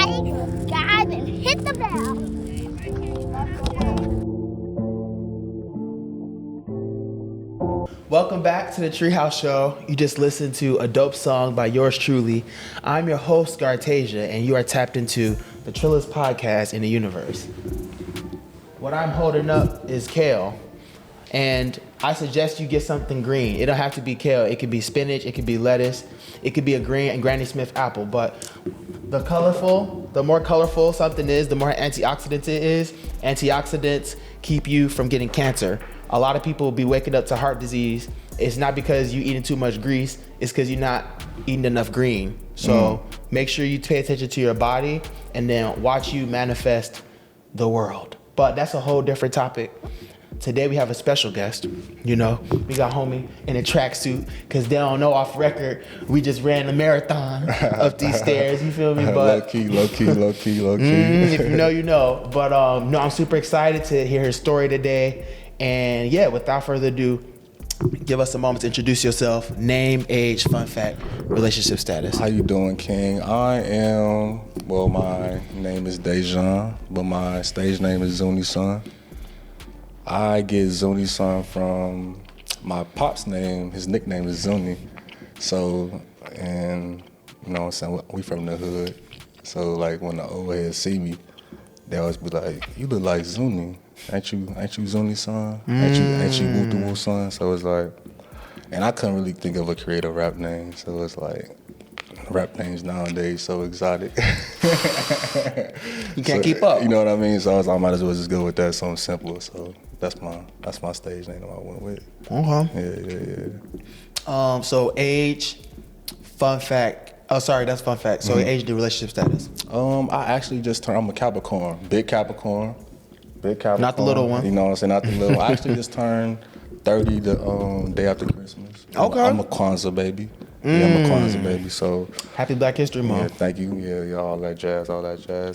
subscribe, and hit the bell. Welcome back to the Treehouse Show. You just listened to a dope song by yours truly. I'm your host, Gartasia, and you are tapped into the trillest podcast in the universe. What I'm holding up is kale, and I suggest you get something green. It don't have to be kale. It could be spinach, it could be lettuce, it could be a green and Granny Smith apple, but the more colorful something is, the more antioxidant it is. Antioxidants keep you from getting cancer. A lot of people will be waking up to heart disease. It's not because you eating too much grease, it's because you're not eating enough green. So make sure you pay attention to your body and then watch you manifest the world. But that's a whole different topic. Today we have a special guest. You know, we got homie in a tracksuit because they don't know off record. We just ran a marathon up these stairs. You feel me? But low key. if you know, you know. But no, I'm super excited to hear his story today. And yeah, without further ado, give us a moment to introduce yourself. Name, age, fun fact, relationship status. How you doing, King? my name is Dejan, but my stage name is ZoonySon. I get ZoonySon from my pop's name. His nickname is Zoony. So, and you know what I'm saying, we from the hood. So like when the old heads see me, they always be like, "You look like Zoony. Ain't you ZoonySon? Ain't you Woo the Woo son?" So it's like, and I couldn't really think of a creative rap name. So it's like, rap names nowadays so exotic. You can't keep up. You know what I mean? So I was like, I might as well just go with that, something simple. So that's my stage name that I went with. Okay. Yeah. So age, fun fact. Oh, sorry, that's fun fact. So age, the relationship status. I actually just turned. I'm a Capricorn, big Capricorn. Not the little one. You know what I'm saying? Not the little one. I actually just turned 30 the day after Christmas. Okay. I'm a Kwanzaa baby. Yeah, I'm a Kwanzaa baby. So Happy Black History Month. yeah, thank you. Yeah, all that jazz.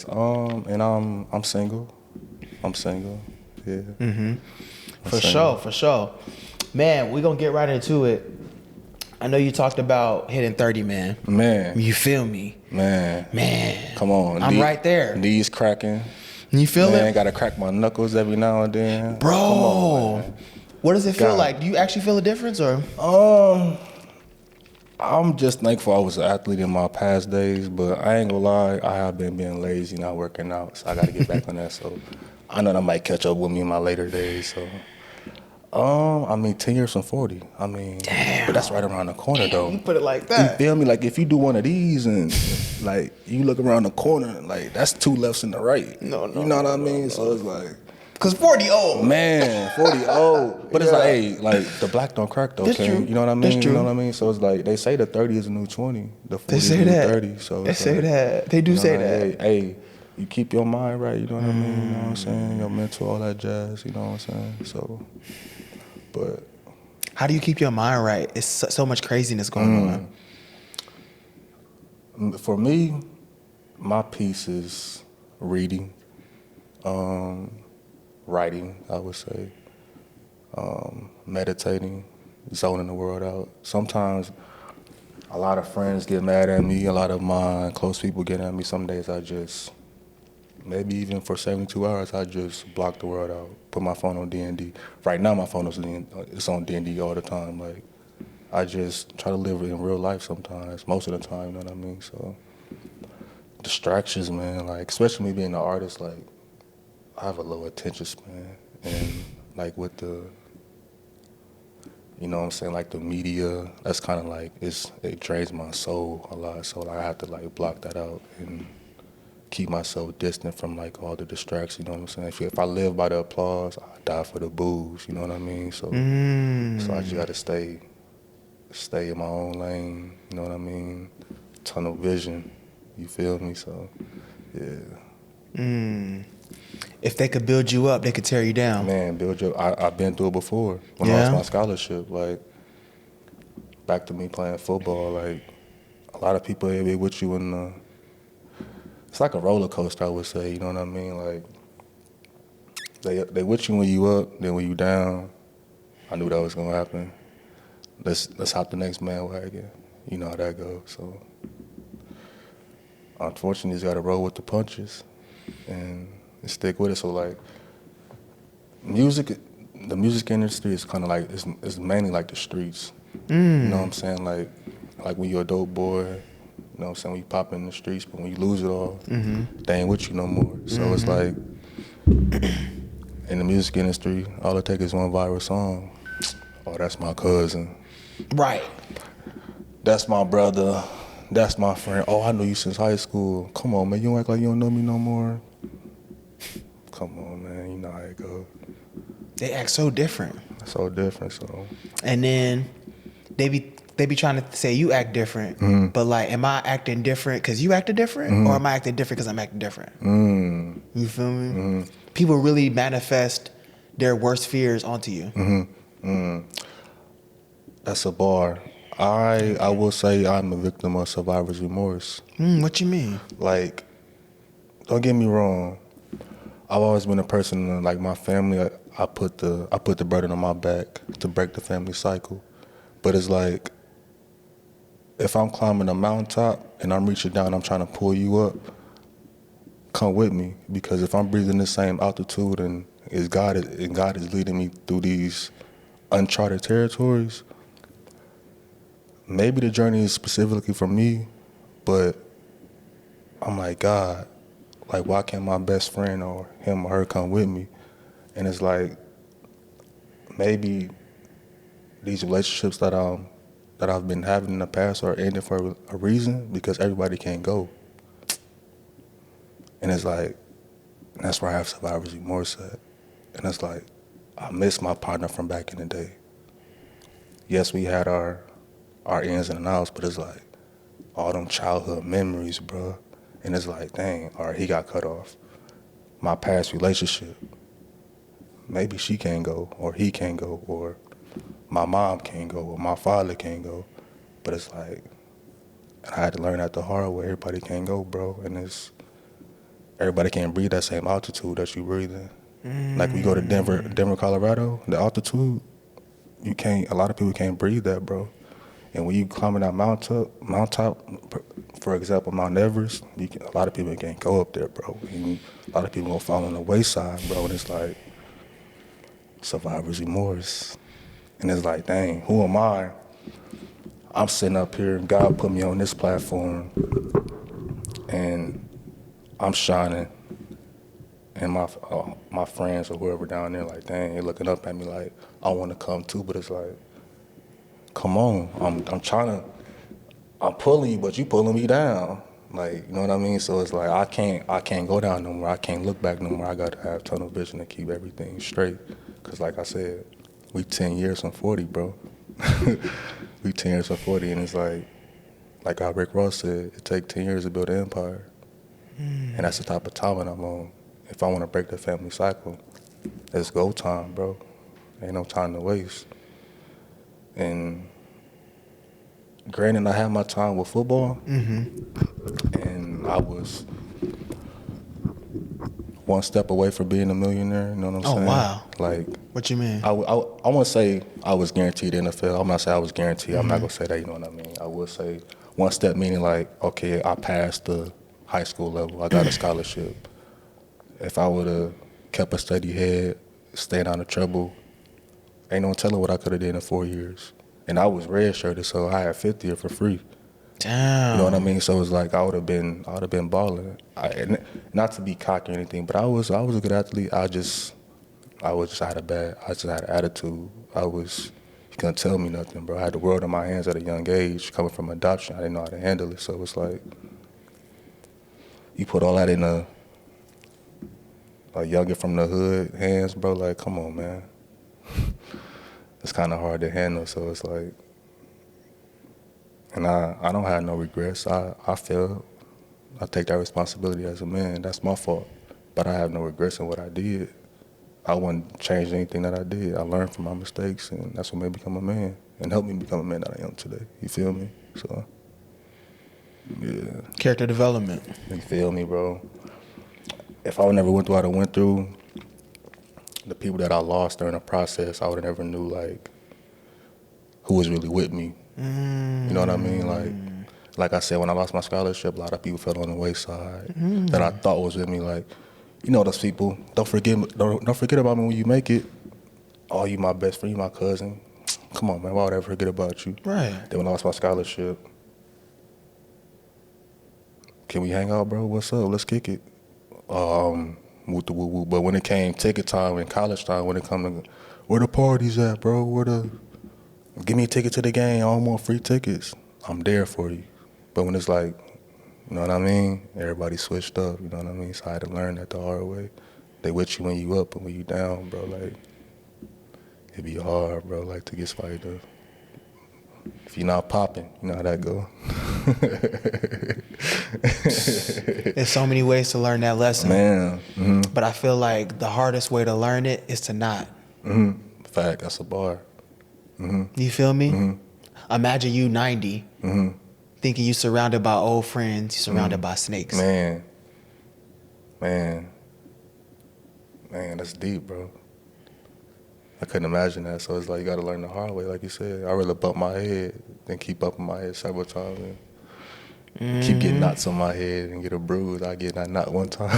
And I'm single. Yeah. For sure. Man, we're gonna get right into it. I know you talked about hitting 30, man. Man. You feel me? Man. Come on. I'm right there. Knees cracking. You feel man, it? Gotta crack my knuckles every now and then. Bro. Come on, man. What does it feel like? Do you actually feel a difference or? I'm just thankful I was an athlete in my past days, but I ain't gonna lie, I have been being lazy, not working out, so I gotta get back on that. So I know that might catch up with me in my later days. So, 10 years from 40. Damn. But that's right around the corner, though. You put it like that. You feel me? Like if you do one of these and like you look around the corner, like that's two lefts and the right. No. You know what I mean? So it's like. Cause 40 old. Man, 40 old. But it's like, hey, like the black don't crack though, That's King. true. You know what I mean? That's true. You know what I mean? So it's like they say the 30 is a new 20. The 40 They say is a new that. 30. So They say that. They do say that. Hey, you keep your mind right, you know what I mean? You know what I'm saying? Your mental, all that jazz, you know what I'm saying? So, but. How do you keep your mind right? It's so much craziness going on. For me, my piece is reading. Writing, I would say, meditating, zoning the world out. Sometimes a lot of friends get mad at me, a lot of my close people get at me. Some days I just, maybe even for 72 hours, I just block the world out, put my phone on D&D. Right now my phone is on D&D all the time. Like, I just try to live in real life sometimes, most of the time, you know what I mean? So, distractions, man, like, especially me being an artist, like, I have a low attention span, and like with the, you know what I'm saying, like the media, that's kind of like, it drains my soul a lot, so like I have to like block that out and keep myself distant from like all the distractions, you know what I'm saying? If I live by the applause, I die for the boos, you know what I mean? So I just gotta stay in my own lane, you know what I mean? Tunnel vision, you feel me? So, yeah. If they could build you up, they could tear you down. Man, I've been through it before. When I lost my scholarship, like, back to me playing football, like, a lot of people, they be with you in the, it's like a roller coaster, I would say, you know what I mean? Like, they with you when you up, then when you down, I knew that was gonna happen. Let's hop the next bandwagon. You know how that goes, so. unfortunately, you just gotta roll with the punches and stick with it. So like, the music industry is kind of like it's mainly like the streets. You know what I'm saying? Like when you're a dope boy, you know what I'm saying? When you pop in the streets, but when you lose it all, they ain't with you no more. So it's like in the music industry, all it takes is one viral song. Oh, that's my cousin. Right. That's my brother. That's my friend. Oh, I know you since high school. Come on, man. You don't act like you don't know me no more. Come on, man. You know how it go. They act so different. So different, so. And then they be trying to say you act different, but like, am I acting different because you acted different, or am I acting different because I'm acting different? You feel me? People really manifest their worst fears onto you. That's a bar. I will say I'm a victim of survivor's remorse. What you mean? Like, don't get me wrong. I've always been a person, like my family, I put the burden on my back to break the family cycle. But it's like, if I'm climbing a mountaintop and I'm reaching down, I'm trying to pull you up, come with me. Because if I'm breathing the same altitude and God is leading me through these uncharted territories, maybe the journey is specifically for me, but I'm like, God, like, why can't my best friend or him or her come with me? And it's like, maybe these relationships that I've been having in the past are ending for a reason, because everybody can't go. And it's like, that's where I have survivor's remorse at. And it's like, I miss my partner from back in the day. Yes, we had our ins and outs, but it's like, all them childhood memories, bro. And it's like, dang, all right, he got cut off. My past relationship, maybe she can't go, or he can't go, or my mom can't go, or my father can't go. But it's like, I had to learn that the hard way. Everybody can't go, bro. And everybody can't breathe that same altitude that you breathe in. Like, we go to Denver, Colorado, the altitude, a lot of people can't breathe that, bro. And when you climbing that mountaintop, for example, Mount Everest, a lot of people can't go up there, bro. And a lot of people gonna fall on the wayside, bro. And it's like, survivor's remorse. And it's like, dang, who am I? I'm sitting up here, God put me on this platform, and I'm shining. And my friends or whoever down there, like, dang, they're looking up at me like, I want to come too, but it's like, come on, I'm pulling you, but you pulling me down. Like, you know what I mean? So it's like, I can't go down no more. I can't look back no more. I gotta have tunnel vision to keep everything straight. Cause like I said, we 10 years from 40, bro. We 10 years from 40, and it's like how Rick Ross said, it takes 10 years to build an empire. And that's the type of time that I'm on. If I want to break the family cycle, it's go time, bro. Ain't no time to waste. And granted, I had my time with football, and I was one step away from being a millionaire. You know what I'm saying? Oh, wow. Like, what you mean? I want to say I was guaranteed the NFL. I'm not saying I was guaranteed. I'm not gonna say that. You know what I mean? I would say one step meaning like, okay, I passed the high school level. I got a scholarship. If I would have kept a steady head, stayed out of trouble, ain't no telling what I could have did in 4 years. And I was redshirted, so I had fifth year for free. Damn. You know what I mean? So it's like I would have been balling. Not to be cocky or anything, but I was a good athlete. I just had an attitude. You couldn't tell me nothing, bro. I had the world in my hands at a young age. Coming from adoption, I didn't know how to handle it. So it's like, you put all that in a youngin' from the hood hands, bro. Like, come on, man. It's kind of hard to handle. So it's like, and I don't have no regrets. I failed. I take that responsibility as a man. That's my fault. But I have no regrets in what I did. I wouldn't change anything that I did. I learned from my mistakes, and that's what made me become a man and helped me become a man that I am today. You feel me? So, yeah. Character development. You feel me, bro? If I would never went through what I went through, the people that I lost during the process, I would have never knew, like, who was really with me. You know what I mean? Like, like I said, when I lost my scholarship, a lot of people fell on the wayside that I thought was with me. Like, you know, those people. Don't forget about me when you make it. Oh, you my best friend, you my cousin. Come on, man. Why would I ever forget about you? Right. Then when I lost my scholarship, can we hang out, bro? What's up? Let's kick it. Woo the woo woo. But when it came ticket time and college time, when it come to where the parties at, bro? Give me a ticket to the game. I don't want free tickets. I'm there for you. But when it's like, you know what I mean? Everybody switched up, you know what I mean? So I had to learn that the hard way. They with you when you up and when you down, bro. Like, it be hard, bro, like to get somebody to, if you're not popping, you know how that go. There's so many ways to learn that lesson. Man. Mm-hmm. But I feel like the hardest way to learn it is to not. Mm-hmm. Fact, that's a bar. Mm-hmm. You feel me? Mm-hmm. Imagine you 90, thinking you surrounded by old friends, you surrounded by snakes. Man, that's deep, bro. I couldn't imagine that. So it's like you got to learn the hard way, like you said. I really bumped my head, then keep bumping my head several times, and keep getting knots on my head and get a bruise. I get that knot one time.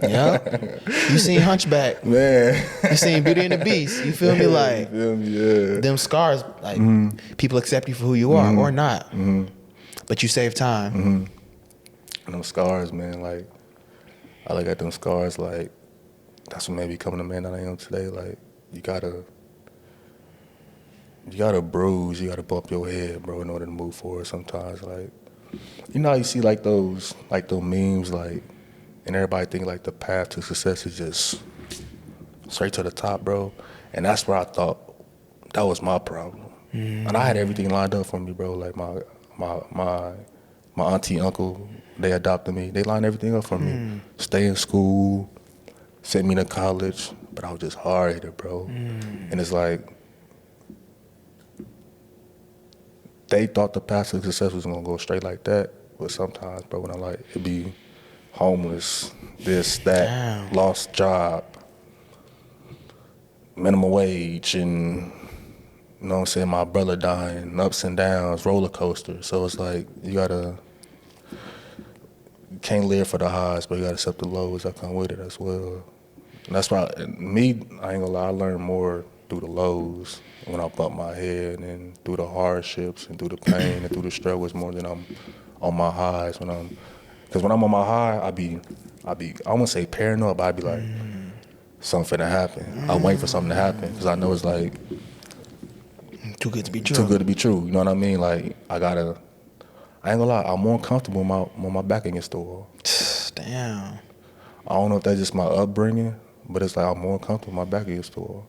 Yeah. You seen Hunchback. Man. You seen Beauty and the Beast. You feel me? Like, you feel me? Yeah. them scars, like, people accept you for who you are or not. But you save time. And them scars, man, like, I look at them scars like, that's what made me become the man that I am today. Like, you gotta bruise, you gotta bump your head, bro, in order to move forward sometimes. Like, you know how you see like those memes, like, and everybody think like the path to success is just straight to the top, bro. And that's where I thought that was my problem. And I had everything lined up for me, bro. Like my auntie, uncle, they adopted me. They lined everything up for me. Stay in school, sent me to college, but I was just hard-headed, bro. And it's like, they thought the path to success was gonna go straight like that, but sometimes, bro, when I like, it'd be homeless, this, that, Damn. lost job, minimum wage, and, you know what I'm saying, my brother dying, ups and downs, roller coaster. So it's like, you can't live for the highs, but you gotta accept the lows that come with it as well. And that's why, me, I ain't gonna lie, I learned more through the lows when I bump my head, and through the hardships and through the pain and through the struggles more than I'm on my highs. Because when I'm on my high, I be, I won't say paranoid, but I be like, something finna happen. I wait for something to happen because I know it's like, Too good to be true. too good to be true. You know what I mean? Like, I ain't gonna lie, I'm more comfortable when my back against the wall. Damn. I don't know if that's just my upbringing, but it's like I'm more comfortable with my back against the wall.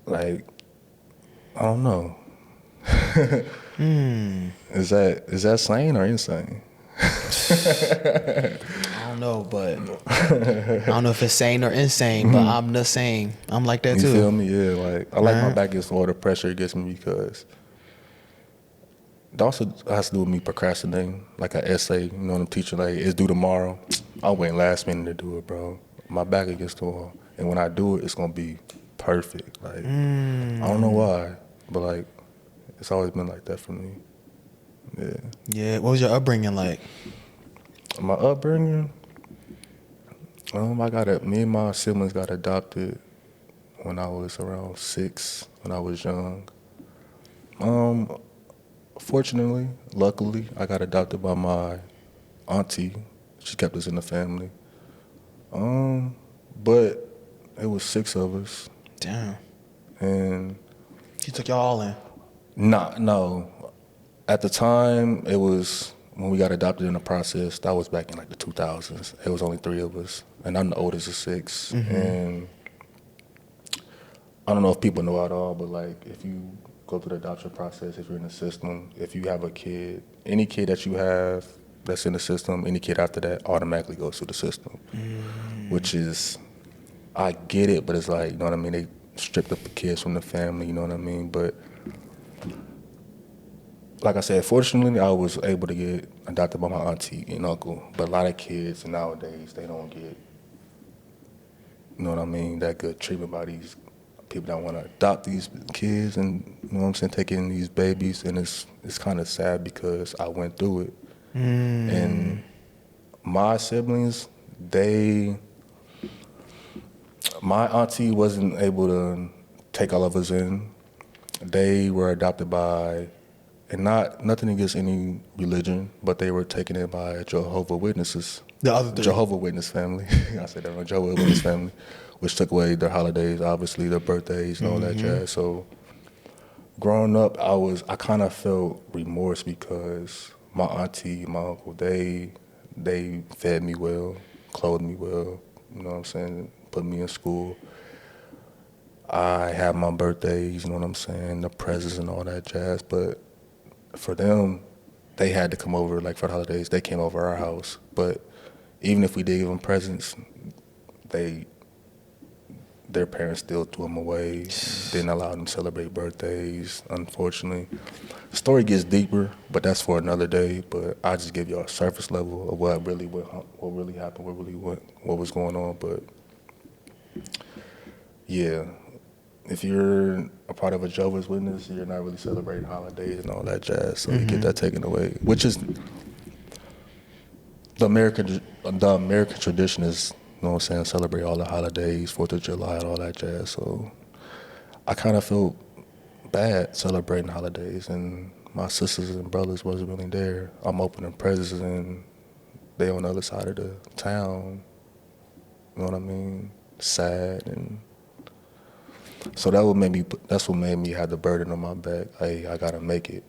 Like, I don't know. Is that sane or insane? I don't know, but I don't know if it's sane or insane, but I'm the same. I'm like that too. You feel me? Yeah, like, I like my back against the wall. The pressure it gets me because it also has to do with me procrastinating. Like an essay, you know what I'm teaching, like, it's due tomorrow. I'll wait last minute to do it, bro. My back against the wall. And when I do it, it's gonna be perfect. Like, I don't know why, but like, it's always been like that for me. Yeah. Yeah. What was your upbringing like? My upbringing, me and my siblings got adopted when I was around 6, when I was young. Fortunately, luckily, I got adopted by my auntie. She kept us in the family. But it was 6 of us. Damn. And She took y'all all in. no. At the time, it was when we got adopted in the process. That was back in like the 2000s. It was only 3 of us, and I'm the oldest of 6. And I don't know if people know at all, but like, if you go through the adoption process, if you're in the system, if you have a kid, any kid that you have that's in the system, any kid after that automatically goes through the system, which is, I get it, but it's like, you know what I mean? They stripped up the kids from the family, you know what I mean? But like I said, fortunately, I was able to get adopted by my auntie and uncle. But a lot of kids nowadays, they don't get, you know what I mean, that good treatment by these people that want to adopt these kids and, you know what I'm saying, take in these babies. And it's kind of sad because I went through it. And my siblings, my auntie wasn't able to take all of us in. They were adopted by, and nothing against any religion, but they were taken in by Jehovah's Witnesses. The other three. Jehovah's Witness family. I said that wrong. Jehovah's Witness family, which took away their holidays, obviously their birthdays and all that jazz. So growing up, I kind of felt remorse because my auntie, my uncle, they fed me well, clothed me well, you know what I'm saying, put me in school. I had my birthdays, you know what I'm saying, the presents and all that jazz, but for them, they had to come over, like for the holidays, they came over our house. But even if we did give them presents, their parents still threw them away, didn't allow them to celebrate birthdays, unfortunately. The story gets deeper, but that's for another day. But I just give y'all a surface level of what really happened, what was going on. But yeah, if you're a part of a Jehovah's Witness, you're not really celebrating holidays and all that jazz, so you get that taken away, which is the American tradition is, you know what I'm saying, celebrate all the holidays, 4th of July and all that jazz. So I kind of felt bad celebrating holidays, and my sisters and brothers wasn't really there. I'm opening presents and they on the other side of the town, you know what I mean, sad. And so that's what made me have the burden on my back. Hey, I gotta make it.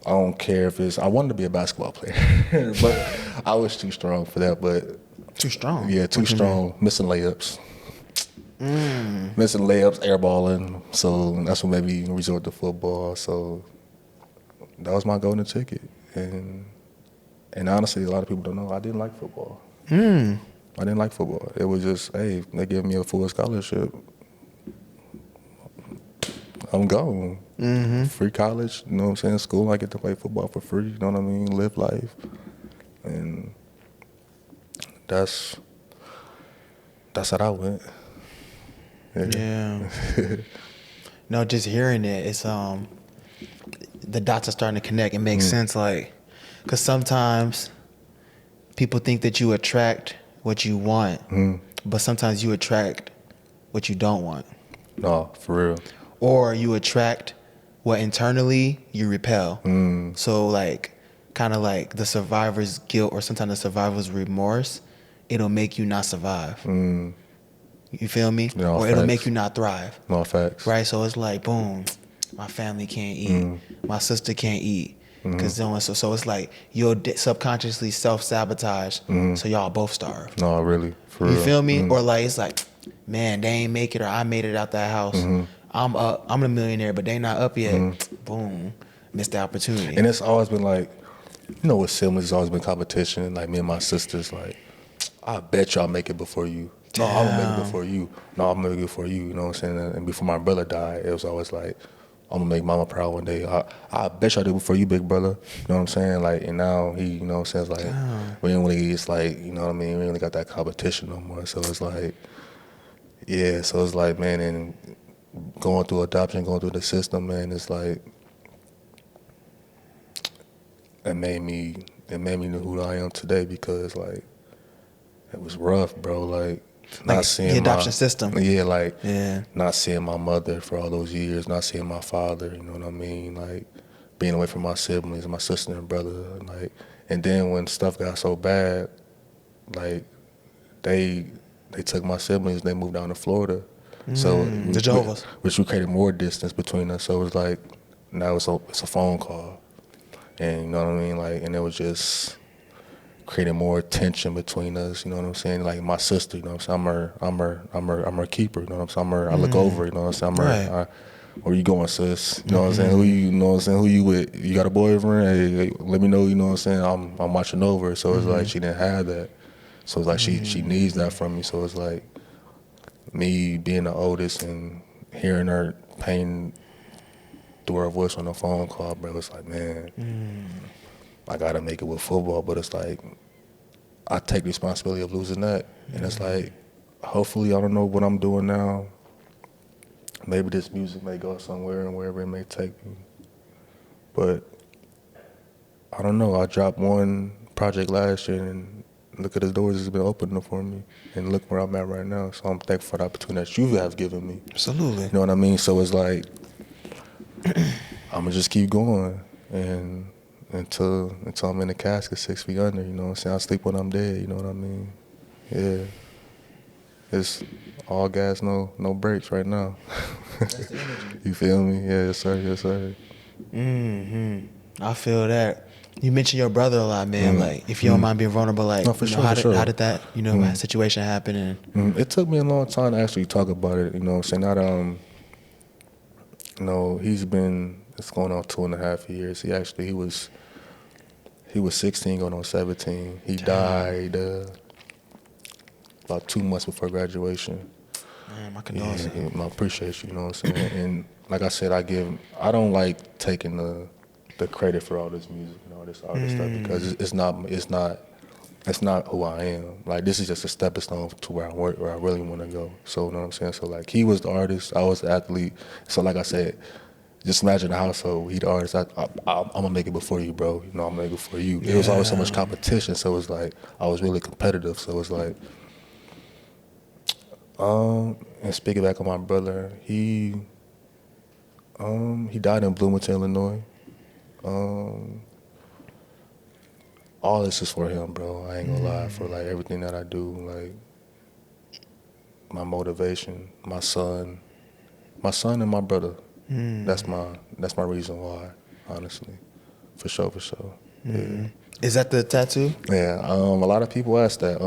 I don't care if I wanted to be a basketball player, but I was too strong for that. But too strong? Yeah, too strong. Missing layups. Missing layups, airballing. So that's what made me resort to football. So that was my golden ticket. And honestly, a lot of people don't know I didn't like football. I didn't like football. It was just, hey, they gave me a full scholarship, I'm gone. Free college, you know what I'm saying? School, I get to play football for free, you know what I mean? Live life. And that's how I went. Yeah. No, just hearing it, it's the dots are starting to connect. It makes sense, like, because sometimes people think that you attract what you want, but sometimes you attract what you don't want. No, for real. Or you attract what internally you repel. So like, kind of like the survivor's guilt or sometimes the survivor's remorse, it'll make you not survive. You feel me? No, or it'll make you not thrive. No, facts. Right? So it's like, boom, my family can't eat. My sister can't eat. So it's like you'll subconsciously self-sabotage so y'all both starve. No, really. For real. You feel me? Or like, it's like, man, they ain't make it, or I made it out that house. I'm up. I'm a millionaire, but they not up yet. Boom. Missed the opportunity. And it's always been like, you know, with siblings, it's always been competition. Like me and my sisters, like, I bet y'all make it before you. No, I'm gonna make it before you. No, I'm gonna make it before you. You know what I'm saying? And before my brother died, it was always like, I'm gonna make mama proud one day. I bet y'all do before you, big brother. You know what I'm saying? Like, and now he, you know what I'm saying? It's like, we ain't really, it's like, you know what I mean? We ain't really got that competition no more. So it's like, yeah, so it's like, man, and going through adoption, going through the system, man, it's like, it made me know who I am today because, like, it was rough, bro. Like not seeing the adoption system. Yeah, like not seeing my mother for all those years, not seeing my father. You know what I mean? Like being away from my siblings, my sister and brother. Like, and then when stuff got so bad, like they took my siblings, they moved down to Florida. So the Jehovah's, which created more distance between us. So it was like now it's a phone call, and you know what I mean? Like, and it was just creating more tension between us, you know what I'm saying? Like my sister, you know what I'm saying? I'm her keeper, you know what I'm saying? I look over, you know what I'm saying? Where you going, sis? You know what I'm saying? You know what I'm saying? Who you with? You got a boyfriend? Hey, let me know, you know what I'm saying? I'm watching over. So it's like she didn't have that. So it's like she needs that from me. So it's like me being the oldest and hearing her pain through her voice on the phone call, bro, it's like, man, I gotta make it with football, but it's like I take responsibility of losing that, and it's like hopefully, I don't know what I'm doing now. Maybe this music may go somewhere and wherever it may take me. But I don't know. I dropped one project last year and look at the doors that's been opening for me and look where I'm at right now. So I'm thankful for the opportunity that you have given me. Absolutely. You know what I mean? So it's like, I'm going to just keep going and until I'm in the casket 6 feet under, you know what I'm saying? I'll sleep when I'm dead, you know what I mean? Yeah. It's all gas, no brakes right now. That's the energy. You feel me? Yeah, yes, sir. Yes, sir. I feel that. You mentioned your brother a lot, man. Like, if you don't mind being vulnerable, like, No, for you know, sure, how did that, you know, situation happen? And It took me a long time to actually talk about it, you know what I'm saying? Not, you know, it's going on 2.5 years. He was 16 going on 17. He died about 2 months before graduation. man, my condolences. Yeah, I appreciate you, you know what I'm saying? And like I said, I don't like taking the credit for all this music and all this stuff because it's not who I am. Like, this is just a stepping stone to where I really want to go. So, you know what I'm saying? So, like, he was the artist, I was the athlete. So, like I said, just imagine the household. He the artist. I'm gonna make it before you, bro. You know, I'm gonna make it before you. It was always so much competition. So it was like I was really competitive. So it was like, and speaking back on my brother, he died in Bloomington, Illinois. All this is for him, bro. I ain't gonna lie. For like everything that I do, like my motivation, my son, and my brother. That's my reason why, honestly, for sure. Yeah. Is that the tattoo? Yeah. A lot of people ask that.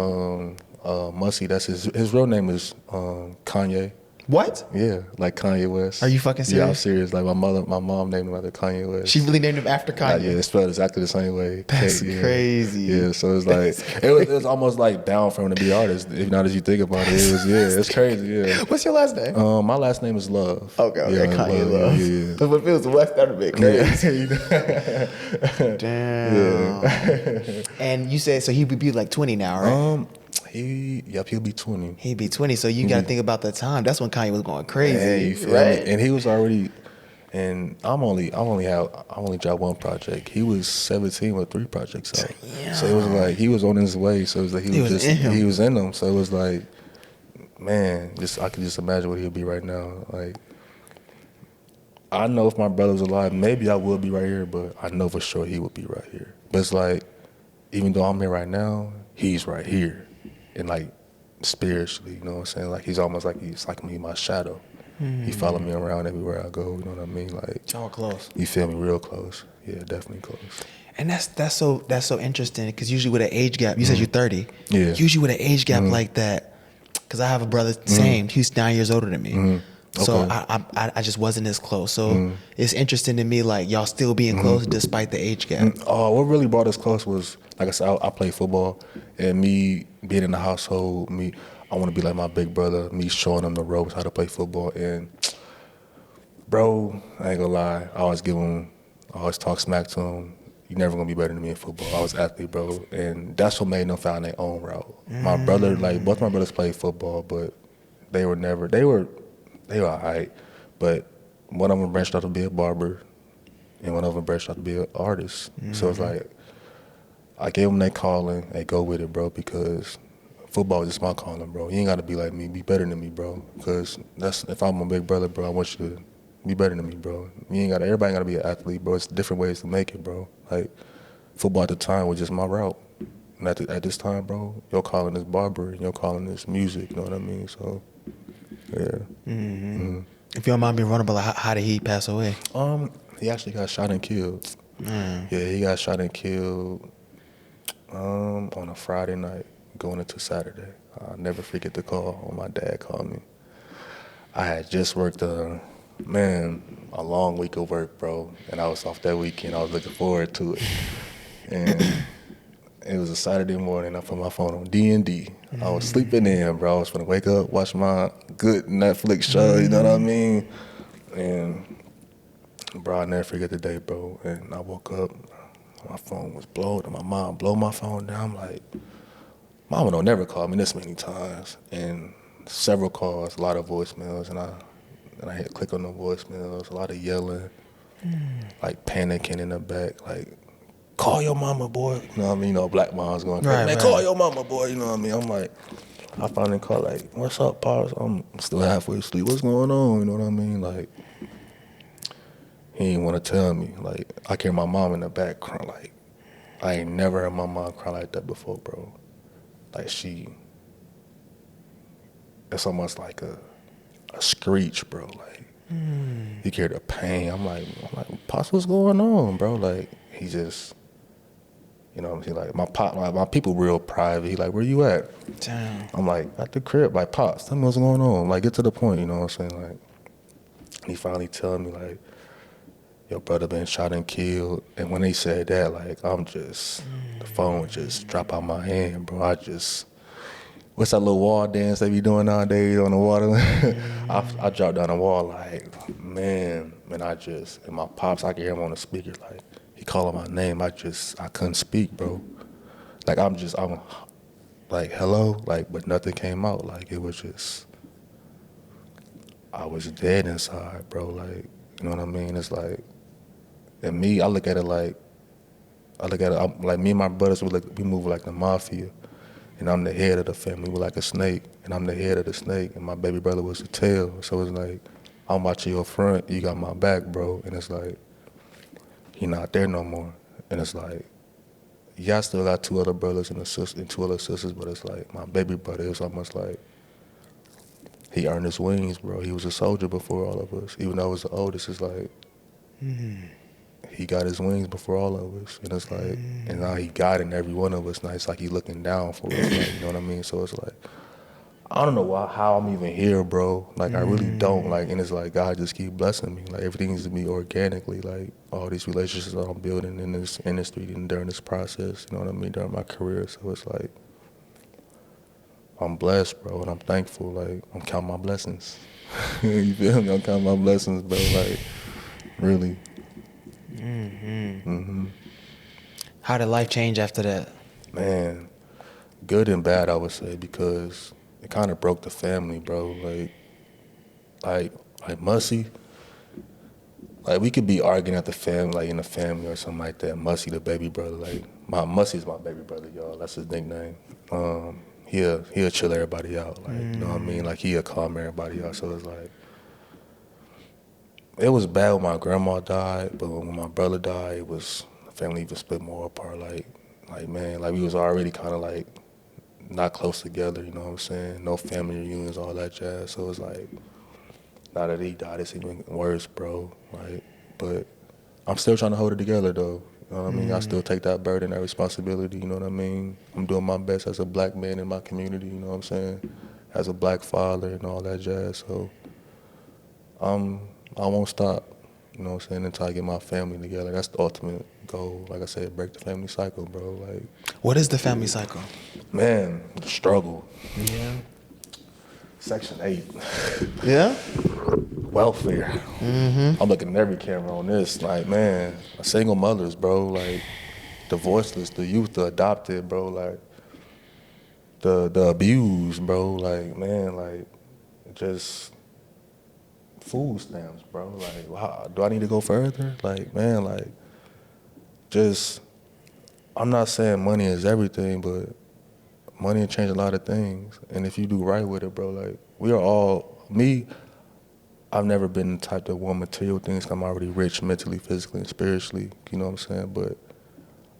Mussie, that's his real name is Kanye. What? Yeah, like Kanye West. Are you fucking serious? Yeah, I'm serious. Like my mom named him after Kanye West. She really named him after Kanye? Yeah, it's spelled exactly the same way. That's crazy. Yeah, so it's like it was almost like down for him to be artist. If not as you think about it, it's crazy. Yeah. What's your last name? My last name is Love. Okay, yeah, Kanye Love. Yeah. But if it was West, that would be crazy. Damn. Yeah. And you said, so he would be like 20 now, right? He'll be 20. He'd be 20, so you got to think about the time. That's when Kanye was going crazy, Yeah, you feel right? me? And he was already, and I only dropped one project. He was 17 with 3 projects out. Yeah. So it was like he was on his way. So it was like he was in them. So it was like, man, I could just imagine what he'll be right now. Like, I know if my brother was alive, maybe I would be right here, but I know for sure he would be right here. But it's like, even though I'm here right now, he's right here. And like spiritually, you know what I'm saying? Like he's almost like he's like me, my shadow. He follow me around everywhere I go, you know what I mean? Like Y'all close. You feel me? Real close. Yeah, definitely close. And that's so interesting because usually with an age gap, you said you're 30. Yeah. Usually with an age gap like that, because I have a brother, same, he's 9 years older than me. So Okay. I just wasn't as close. So it's interesting to me, like y'all still being close despite the age gap. Oh, what really brought us close was, like I said, I play football, and me being in the household, I want to be like my big brother, me showing him the ropes, how to play football. And, bro, I ain't gonna lie, I always talk smack to him. You're never gonna be better than me in football. I was an athlete, bro. And that's what made them find their own route. My brother, like, both my brothers played football, but they were all right. But one of them branched out to be a barber, and one of them branched out to be an artist. So it's like, I gave them their calling. Hey, go with it, bro, because football is just my calling, bro. You ain't got to be like me. Be better than me, bro. Because if I'm a big brother, bro, I want you to be better than me, bro. Everybody got to be an athlete, bro. It's different ways to make it, bro. Like, football at the time was just my route. And at this time, bro, your calling is barber, and your calling is music, you know what I mean? So, yeah. If you don't mind being vulnerable, how did he pass away? He actually got shot and killed. Yeah, he got shot and killed on a Friday night going into Saturday. I'll never forget the call when my dad called me. I had just worked a long week of work, bro, and I was off that weekend. I was looking forward to it. And it was a Saturday morning. I put my phone on D&D. I was sleeping in, bro. I was gonna wake up, watch my good Netflix show, you know what I mean? And, bro, I'll never forget the day, bro. And I woke up, my phone was blowed, and my mom blew my phone down. I'm like, Mama don't never call me this many times. And several calls, a lot of voicemails, and I hit click on the voicemails, a lot of yelling, like panicking in the back, like, call your mama, boy. You know what I mean? You know, black moms going, Right, man, right. call your mama, boy. You know what I mean? I'm like, I finally call, like, what's up, Pops? I'm still halfway asleep. What's going on? You know what I mean? Like, he didn't want to tell me. Like, I hear my mom in the back crying. Like, I ain't never heard my mom cry like that before, bro. Like, it's almost like a screech, bro. Like, you hear the pain. I'm like, Pops, what's going on, bro? Like, he just, you know what I'm saying? Like, my people real private. He like, where you at? Damn. I'm like, at the crib. Like, Pops, tell me what's going on. Like, get to the point, you know what I'm saying? Like, he finally telling me, like, your brother been shot and killed. And when they said that, like, I'm just, the phone just drop out my hand, bro. What's that little wall dance they be doing nowadays on the water? I dropped down the wall like, man, and my Pops, I could hear him on the speaker, like, he calling my name. I couldn't speak, bro. Like, I'm like, hello? Like, but nothing came out. Like, it was just, I was dead inside, bro. Like, you know what I mean? It's like, and me, I look at it like like me and my brothers, we move like the mafia. And I'm the head of the family. We're like a snake, and I'm the head of the snake, and my baby brother was the tail. So it's like, I'm watching your front, you got my back, bro. And it's like, he not there no more. And it's like, yeah, I still got two other brothers and two other sisters, but it's like, my baby brother, it's almost like, he earned his wings, bro. He was a soldier before all of us. Even though I was the oldest, it's like, he got his wings before all of us. And it's like, and now he got in every one of us. Now it's like he looking down for us, like, you know what I mean? So it's like, I don't know how I'm even here, bro. Like, I really don't. Like, and it's like, God just keep blessing me. Like, everything needs to be organically. Like, all these relationships that I'm building in this industry and during this process, you know what I mean, during my career. So it's like, I'm blessed, bro, and I'm thankful. Like, I'm counting my blessings. You feel me? I'm counting my blessings, bro. Like, really. How did life change after that? Man, good and bad, I would say, because it kind of broke the family, bro. Like Mussy, like, we could be arguing at the family, like in the family or something like that. Mussy, the baby brother, like, Mussy's my baby brother, y'all. That's his nickname. He'll chill everybody out, like, you know what I mean? Like, he'll calm everybody out. So it's like, it was bad when my grandma died, but when my brother died, the family even split more apart. Like, man, like, we was already kind of like not close together, you know what I'm saying? No family reunions, all that jazz. So it's like, now that he died, it's even worse, bro. Like, but I'm still trying to hold it together, though. You know what I mean? I still take that burden, that responsibility, you know what I mean? I'm doing my best as a black man in my community, you know what I'm saying? As a black father and all that jazz. So I won't stop, you know what I'm saying, until I get my family together. That's the ultimate goal. Like I said, break the family cycle, bro. Like, What is the family cycle? man, the struggle. Yeah. Section 8. Yeah? Welfare. I'm looking at every camera on this. Like, man, single mothers, bro. Like, the voiceless, the youth, the adopted, bro. Like, the abused, bro. Like, man, like, just food stamps, bro. Like, wow, do I need to go further? Like, man, like, just, I'm not saying money is everything, but money will change a lot of things. And if you do right with it, bro, like, we are all, I've never been the type that want material things. I'm already rich mentally, physically, and spiritually, you know what I'm saying? But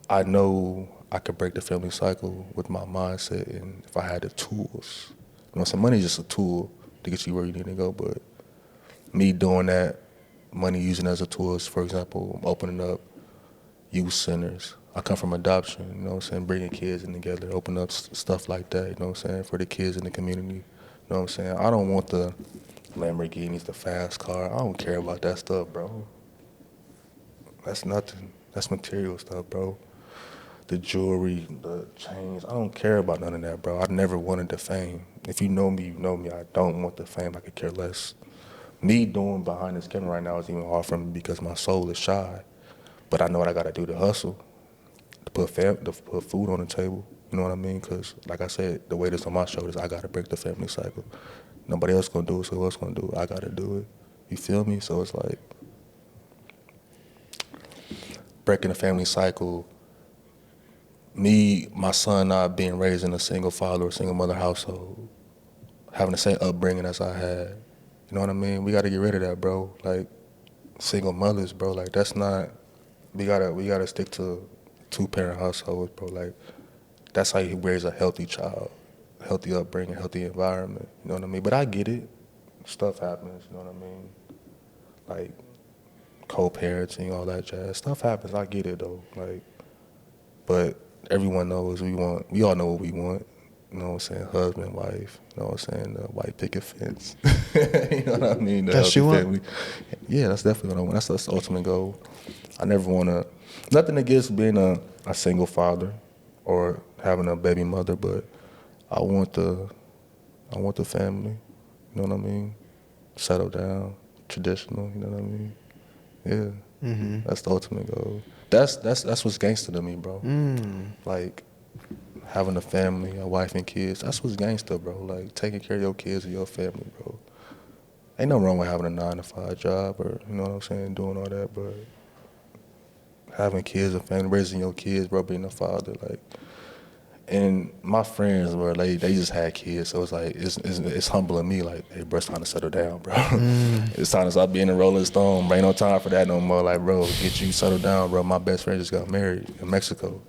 I know I could break the family cycle with my mindset, and if I had the tools. You know what I'm saying? Money is just a tool to get you where you need to go, but me doing that, money using as a tool is, for example, I'm opening up youth centers. I come from adoption, you know what I'm saying, bringing kids in together, open up stuff like that, you know what I'm saying, for the kids in the community, you know what I'm saying. I don't want the Lamborghinis, the fast car. I don't care about that stuff, bro. That's nothing. That's material stuff, bro. The jewelry, the chains, I don't care about none of that, bro. I never wanted the fame. If you know me, you know me. I don't want the fame. I could care less. Me doing behind this camera right now is even hard for me because my soul is shy. But I know what I gotta do to hustle to put food on the table. You know what I mean? Because, like I said, the weight is on my shoulders. I got to break the family cycle. Nobody else going to do it, so who else going to do it? I got to do it. You feel me? So it's like breaking the family cycle, me, my son not being raised in a single father or single mother household, having the same upbringing as I had. You know what I mean? We got to get rid of that, bro. Like, single mothers, bro. Like, that's not, we gotta stick to two-parent households, bro. Like, that's how you raise a healthy child, healthy upbringing, healthy environment. You know what I mean? But I get it. Stuff happens. You know what I mean? Like co-parenting, all that jazz. Stuff happens. I get it though. Like, but everyone knows we all know what we want. You know what I'm saying? Husband, wife. You know what I'm saying? The white picket fence. You know what I mean? The That's healthy what you family. Yeah, that's definitely what I want. That's the ultimate goal. I never want to. Nothing against being a single father or having a baby mother, but I want the family. You know what I mean? Settle down, traditional. You know what I mean? Yeah, that's the ultimate goal. That's what's gangster to me, bro. Like having a family, a wife and kids. That's what's gangster, bro. Like taking care of your kids and your family, bro. Ain't no wrong with having a 9-to-5 job or you know what I'm saying, doing all that, but having kids and family, raising your kids, bro, being a father, like. And my friends were they just had kids, so it's like it's humbling me. Like, hey, bro, it's time to settle down, bro. It's time to stop being a Rolling Stone. Bro, ain't no time for that no more. Like, bro, get you settled down, bro. My best friend just got married in Mexico.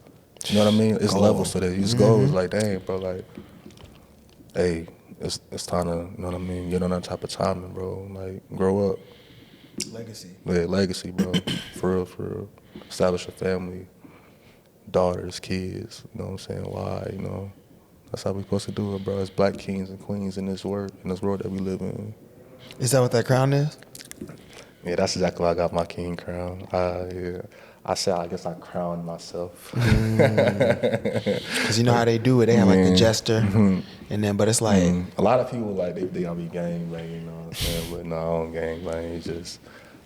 You know what I mean? It's levels to that. You just go, it's like, dang, bro, like, hey, it's time to, you know what I mean? Get on that type of timing, bro. Like, grow up. Legacy. Yeah, legacy, bro. For real. Establish a family. Daughters, kids, you know what I'm saying? Why, you know? That's how we supposed to do it, bro. As black kings and queens in this world that we live in. Is that what that crown is? Yeah, that's exactly why I got my king crown. Yeah. I guess I crowned myself. Because you know how they do it. They have like the jester, and then, but it's like... A lot of people, like, they gonna be gangbang, you know what I'm saying? But no, I don't gangbang.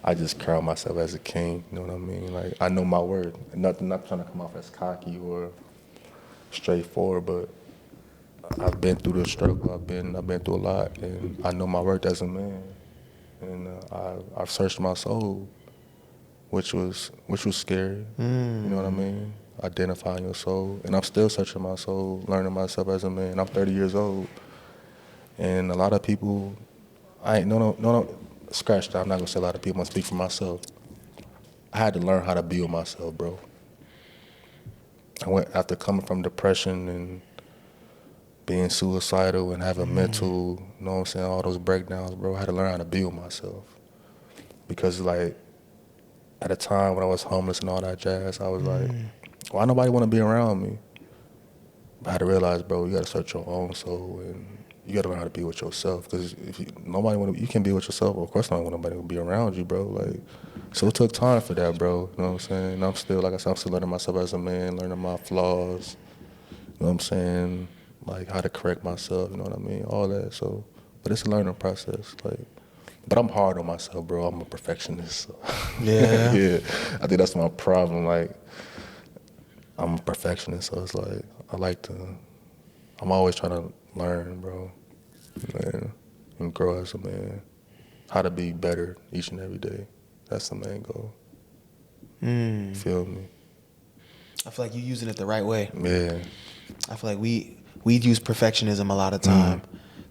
I just crown myself as a king, you know what I mean? Like, I know my worth. Not trying to come off as cocky or straightforward, but I've been through the struggle. I've been through a lot, and I know my worth as a man. And I've searched my soul, which was scary. You know what I mean? Identifying your soul, and I'm still searching my soul, learning myself as a man. I'm 30 years old, and a lot of people, scratch that. I'm not gonna say a lot of people. I'm gonna speak for myself. I had to learn how to be with myself, bro. I went after coming from depression and being suicidal and having mental, you know what I'm saying, all those breakdowns, bro. I had to learn how to be with myself. Because, like, at a time when I was homeless and all that jazz, I was like, why nobody want to be around me? I had to realize, bro, you got to search your own soul and you got to learn how to be with yourself. Because if you can be with yourself, well, of course nobody will be around you, bro. Like, so it took time for that, bro. You know what I'm saying? And I'm still, like I said, I'm still learning myself as a man, learning my flaws. You know what I'm saying? Like how to correct myself, you know what I mean? All that. So, but it's a learning process. Like, but I'm hard on myself, bro. I'm a perfectionist. So. Yeah. Yeah. I think that's my problem. Like, I'm a perfectionist, so it's like I'm always trying to learn, bro, and grow as a man. How to be better each and every day. That's the main goal. You feel me? I feel like you're using it the right way. Yeah. I feel like we use perfectionism a lot of time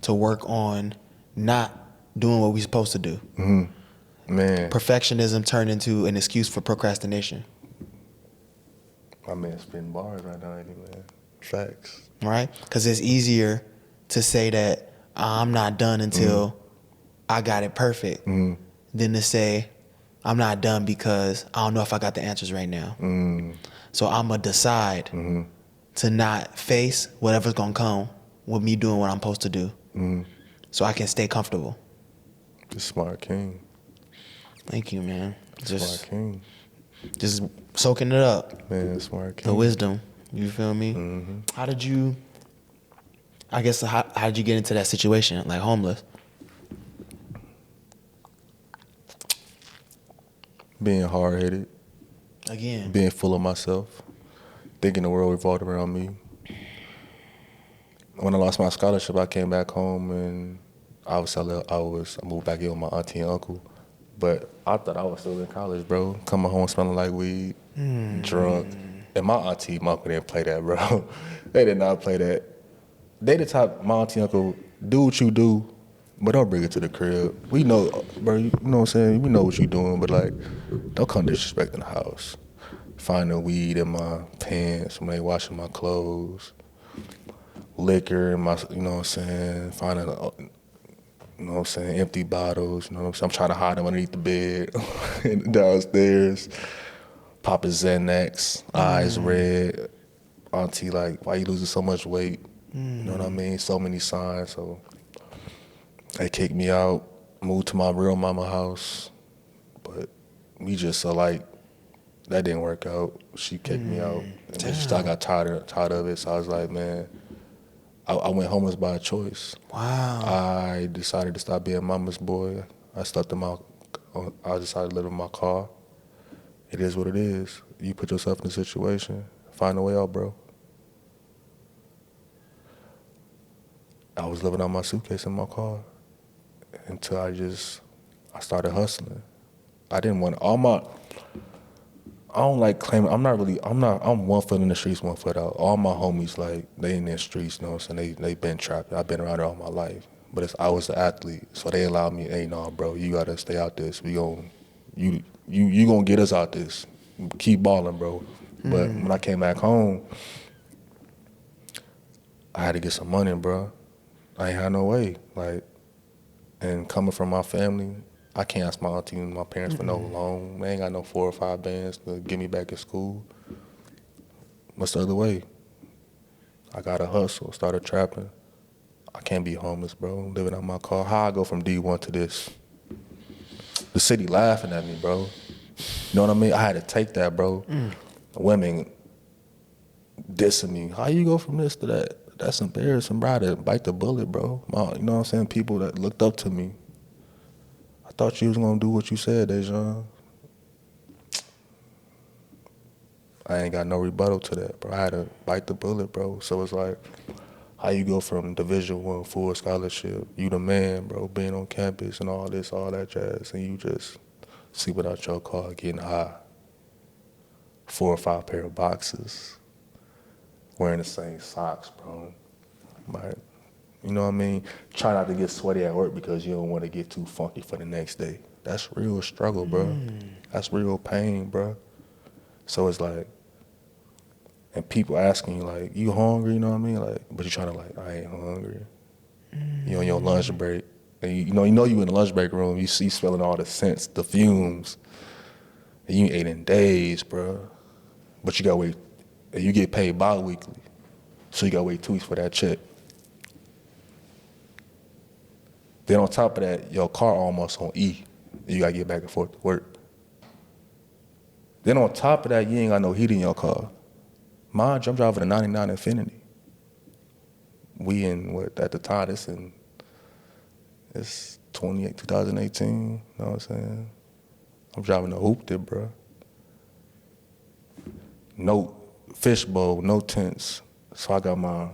to work on not doing what we're supposed to do. Man. Perfectionism turned into an excuse for procrastination. My man spitting bars right now, man. Facts. Right? Because it's easier to say that I'm not done until I got it perfect than to say I'm not done because I don't know if I got the answers right now. So I'm going to decide to not face whatever's going to come with me doing what I'm supposed to do so I can stay comfortable. The smart king. Thank you, man. Smart king. Just soaking it up. Man, smart king. The wisdom. You feel me? How did you get into that situation, like homeless? Being hard-headed. Again. Being full of myself. thinking the world revolved around me. When I lost my scholarship, I came back home and I moved back in with my auntie and uncle. But I thought I was still in college, bro. Coming home smelling like weed, drunk. And my auntie and uncle didn't play that, bro. They did not play that. They the type, my auntie and uncle, do what you do, but don't bring it to the crib. We know, bro, you know what I'm saying? We know what you doing, but like, don't come disrespecting the house. Finding weed in my pants when they washing my clothes. Liquor in my, you know what I'm saying? Finding, you know what I'm saying, empty bottles, you know what I'm saying? I'm trying to hide them underneath the bed and downstairs. Popping Xanax, eyes red. Auntie like, why you losing so much weight? You know what I mean? So many signs. So they kicked me out, moved to my real mama house. But we just like, that didn't work out. She kicked me out. And then I got tired of it. So I was like, man, I went homeless by choice. Wow. I decided to stop being mama's boy. I decided to live in my car. It is what it is. You put yourself in a situation, find a way out, bro. I was living on my suitcase in my car until I started hustling. I didn't want I don't like claiming, I'm 1 foot in the streets, 1 foot out. All my homies, like, they in the streets, you know what I'm saying? They been trapped. I've been around there all my life. But I was an athlete, so they allowed me, hey, no, bro, you gotta stay out this. You gonna get us out this. Keep balling, bro. But when I came back home, I had to get some money, bro. I ain't had no way. Like, and coming from my family, I can't ask my auntie and my parents for no loan. They ain't got no 4 or 5 bands to get me back in school. What's the other way? I gotta hustle, started trapping. I can't be homeless, bro. Living out my car. How I go from D1 to this? The city laughing at me, bro. You know what I mean? I had to take that, bro. Women dissing me. How you go from this to that? That's embarrassing, bro. I had to bite the bullet, bro. You know what I'm saying? People that looked up to me. I thought you was gonna do what you said, Dejan. I ain't got no rebuttal to that, bro. I had to bite the bullet, bro. So it's like, how you go from Division I full scholarship, you the man, bro, being on campus and all this, all that jazz, and you just sleep without your car, getting high. 4 or 5 pair of boxes, wearing the same socks, bro. Like, you know what I mean? Try not to get sweaty at work because you don't want to get too funky for the next day. That's real struggle, bro. That's real pain, bro. So it's like, and people asking you, like, you hungry, you know what I mean? Like, but you're trying to, like, I ain't hungry. You on your lunch break. And you know you in the lunch break room, you see smelling all the scents, the fumes. And you ain't ate in days, bro. But you gotta wait, and you get paid bi-weekly. So you gotta wait 2 weeks for that check. Then on top of that, your car almost on E. You gotta get back and forth to work. Then on top of that, you ain't got no heat in your car. Mind you, I'm driving a 99 Infinity. We in, at the time, it's 2018, you know what I'm saying? I'm driving a hoop dip, bro. No fishbowl, no tents. So I got my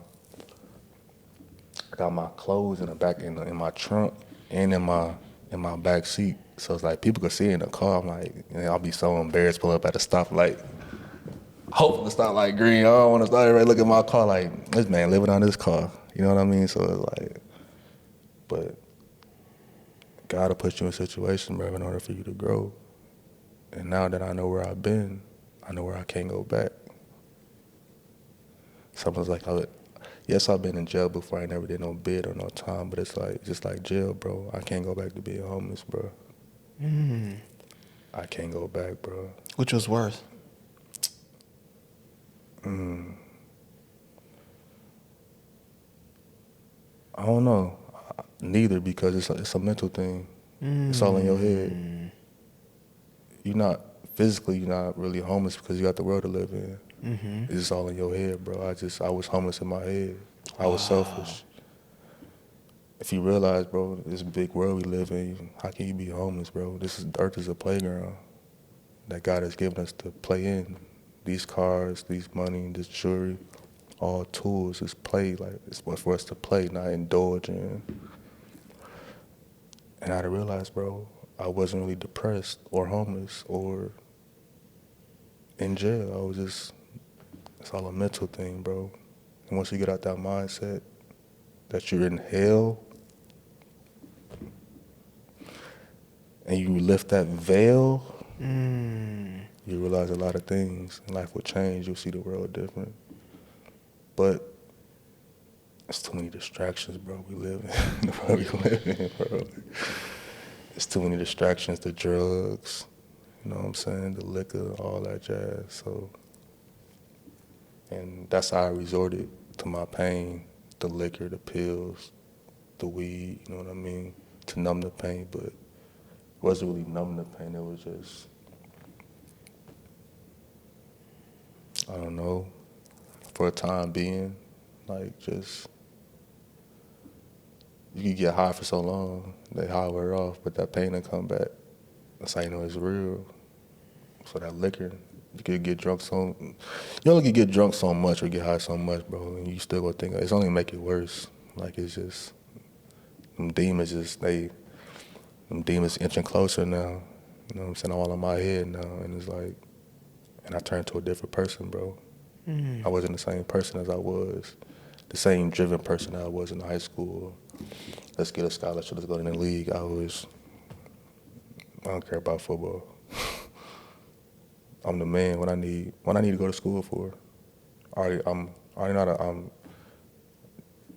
clothes in the back, in my trunk, and in my back seat. So it's like people could see it in the car. I'm like, I'll be so embarrassed pull up at a stoplight. Hoping the stoplight green. I don't want to start everybody look at my car like, this man living on this car. You know what I mean? So it's like, but God will put you in a situation, bro, in order for you to grow. And now that I know where I've been, I know where I can't go back. Something's like, yes, I've been in jail before. I never did no bid or no time, but it's like, just like jail, bro. I can't go back to being homeless, bro. I can't go back, bro. Which was worse? I don't know. Neither, because it's a mental thing. It's all in your head. You're not really homeless because you got the world to live in. It's just all in your head, bro. I was homeless in my head. I was selfish. If you realize, bro, this big world we live in, how can you be homeless, bro? Earth is a playground that God has given us to play in. these cars, these money, this jewelry, all tools. It's play, like it's for us to play, not indulge in. And I had to realize, bro, I wasn't really depressed or homeless or in jail. I was just, it's all a mental thing, bro. And once you get out that mindset that you're in hell, and you lift that veil, you realize a lot of things. And life will change. You'll see the world different. But it's too many distractions, bro. We live in the world we live in, bro. It's too many distractions, the drugs, you know what I'm saying, the liquor, all that jazz. So, and that's how I resorted to my pain, the liquor, the pills, the weed, you know what I mean, to numb the pain. But it wasn't really numbing the pain, it was just, I don't know, for a time being, like just, you could get high for so long, that high wear off, but that pain will come back. That's how you know it's real. So that liquor, you could get drunk you only can get drunk so much or get high so much, bro, and you still gonna think, it's only make it worse. Like it's just, them demons inching closer now. You know what I'm saying? All in my head now, and it's like, and I turned to a different person, bro. I wasn't the same person as I was, the same driven person I was in high school. Let's get a scholarship, let's go to the league. I don't care about football. I'm the man when I need to go to school for.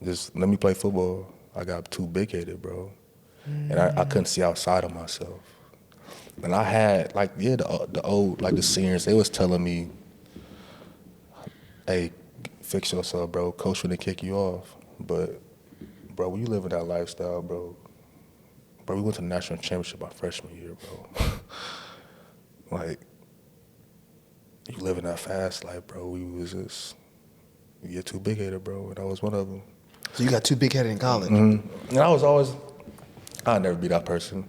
Just let me play football. I got too big-headed, bro. And I couldn't see outside of myself. And I had, like, the old, like the seniors, they was telling me, hey, fix yourself, bro. Coach finna kick you off. But, bro, when you live in that lifestyle, bro, we went to the national championship my freshman year, bro. Like, you live in that fast life, bro. We was just, you get too big-headed, bro, and I was one of them. So you got too big-headed in college? And I'd never be that person.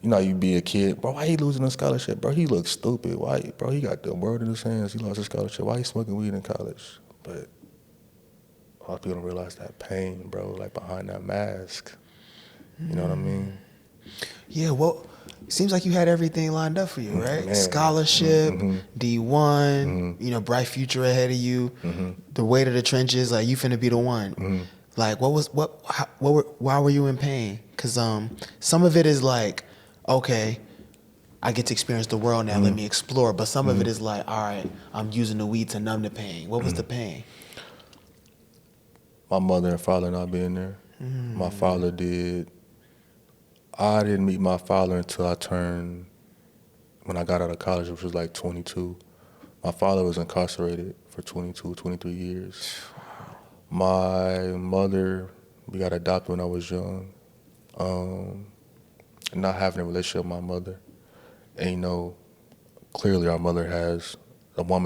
You know, you be a kid, bro, why he losing a scholarship? Bro, he looks stupid. Why, bro, he got the world in his hands. He lost his scholarship. Why he smoking weed in college? But a lot of people don't realize that pain, bro, like behind that mask. You know what I mean? Yeah, well, it seems like you had everything lined up for you, right? Man. Scholarship, D1, you know, bright future ahead of you, the weight of the trenches, like you finna be the one. Like, why were you in pain? Because some of it is like, okay, I get to experience the world now, let me explore. But some of it is like, all right, I'm using the weed to numb the pain. What was the pain? My mother and father not being there. My father did. I didn't meet my father until when I got out of college, which was like 22. My father was incarcerated for 22, 23 years. My mother, we got adopted when I was young. Not having a relationship with my mother. And you know, clearly a woman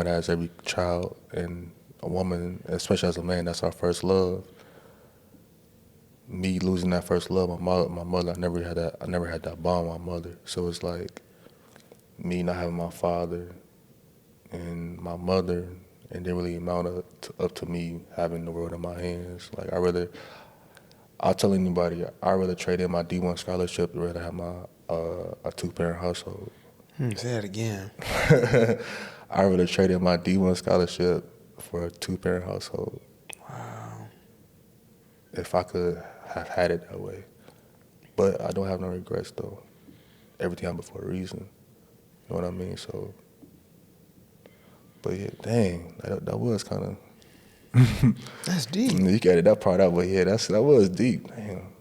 has every child, and a woman, especially as a man, that's our first love. Me losing that first love, my mother, I never had that bond with my mother. So it's like me not having my father and my mother, and didn't really amount up to me having the world in my hands. Like I'll tell anybody, I'd rather trade in my D1 scholarship rather have a two-parent household. Say that again. I'd rather trade in my D1 scholarship for a two-parent household. Wow. If I could have had it that way. But I don't have no regrets, though. Everything happened for a reason. You know what I mean? So, but yeah, dang, that was kind of... That's deep. You can edit that part out, but yeah, that was deep. Damn.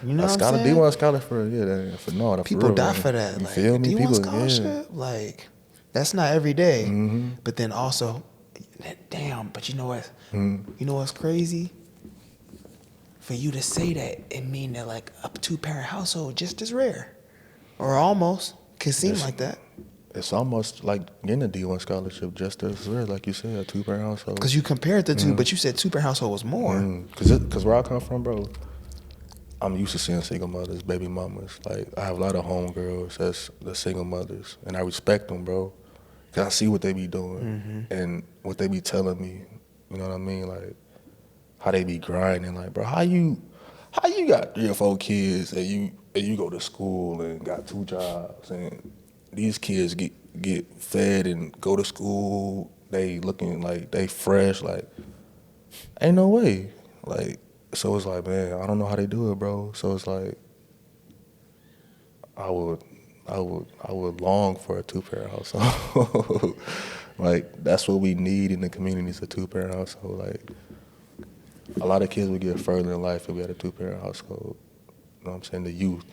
You know what I'm saying? D1 scholarship for people real, die man. for that. You Like, feel me? D1 scholarship, like, that's not every day. But then also, damn, but you know what? You know what's crazy? For you to say that, it mean that like a two-parent household just as rare. Or almost. Could seem like that. It's almost like getting a D1 scholarship just as rare, like you said, a two-parent household. Because you compared the two, but you said two-parent household was more. Because where I come from, bro, I'm used to seeing single mothers, baby mamas. Like, I have a lot of homegirls that's the single mothers, and I respect them, bro. 'Cause I see what they be doing and what they be telling me. You know what I mean? Like how they be grinding. Like, bro, how you got 3 or 4 kids and you go to school and got 2 jobs and these kids get fed and go to school. They looking like they fresh. Like, ain't no way. Like, so it's like, man, I don't know how they do it, bro. So it's like, I would long for a 2-parent household. Like, that's what we need in the community is a 2-parent household. Like, a lot of kids would get further in life if we had a 2-parent household. You know what I'm saying? The youth,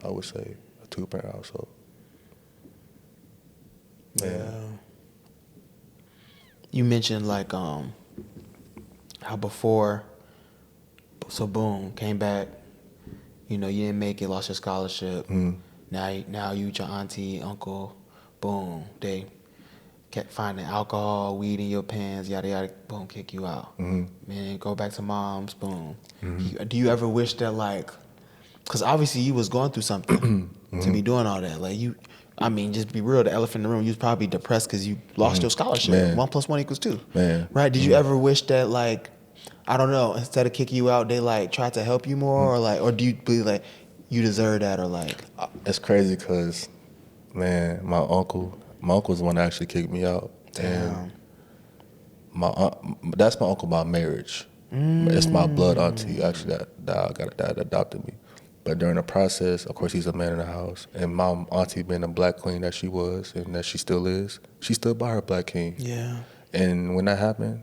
I would say, a 2-parent household. Man. Yeah. You mentioned like how before, so boom, came back. You know, you didn't make it, lost your scholarship. Now you, your auntie, uncle, boom, they kept finding alcohol, weed in your pants, yada yada, boom, kick you out. Man, go back to mom's, boom. Do you ever wish that like, because obviously you was going through something to be doing all that. Like you, I mean, just be real, the elephant in the room, you was probably depressed because you lost your scholarship. Man. 1 + 1 = 2. Man. Right? Did you ever wish that like, I don't know, instead of kicking you out, they like tried to help you more, or like, or do you believe like you deserve that, or like? It's crazy because, man, my uncle's the one that actually kicked me out. Damn. And that's my uncle by marriage. It's my blood auntie actually that adopted me. But during the process, of course, he's a man in the house. And my auntie, being the black queen that she was and that she still is, she stood by her black king. Yeah. And when that happened,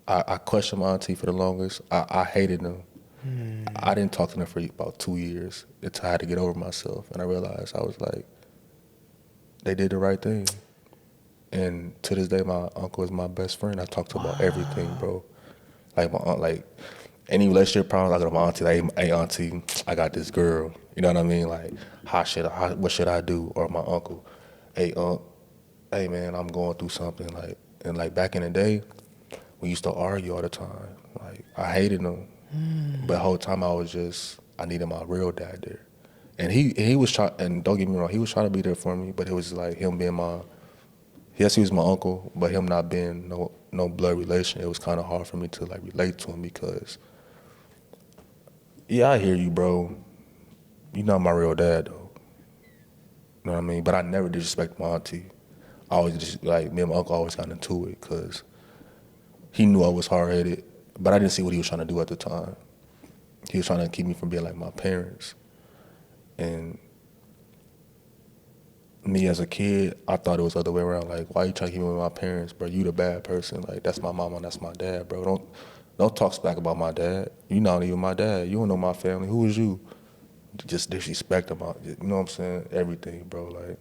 I questioned my auntie for the longest. I hated them. I didn't talk to them for about 2 years until I had to get over myself. And I realized I was like, they did the right thing. And to this day, my uncle is my best friend. I talk to him about everything, bro. Like my aunt, like any relationship problems, I go to my auntie, like, hey auntie, I got this girl. You know what I mean? Like, what should I do? Or my uncle, hey hey man, I'm going through something. Like, and like back in the day, we used to argue all the time. Like, I hated him, but the whole time I needed my real dad there. And he was trying, and don't get me wrong, he was trying to be there for me, but it was like him being yes, he was my uncle, but him not being no blood relation, it was kind of hard for me to like relate to him because, yeah, I hear you, bro. You're not my real dad, though. You know what I mean? But I never disrespect my auntie. I always just, like, me and my uncle always got into it because he knew I was hard-headed, but I didn't see what he was trying to do at the time. He was trying to keep me from being like my parents. And me as a kid, I thought it was the other way around. Like, why you trying to keep me with my parents, bro? You the bad person. Like, that's my mama and that's my dad, bro. Don't talk smack about my dad. You not even my dad. You don't know my family. Who is you? Just disrespect them. You know what I'm saying? Everything, bro. Like,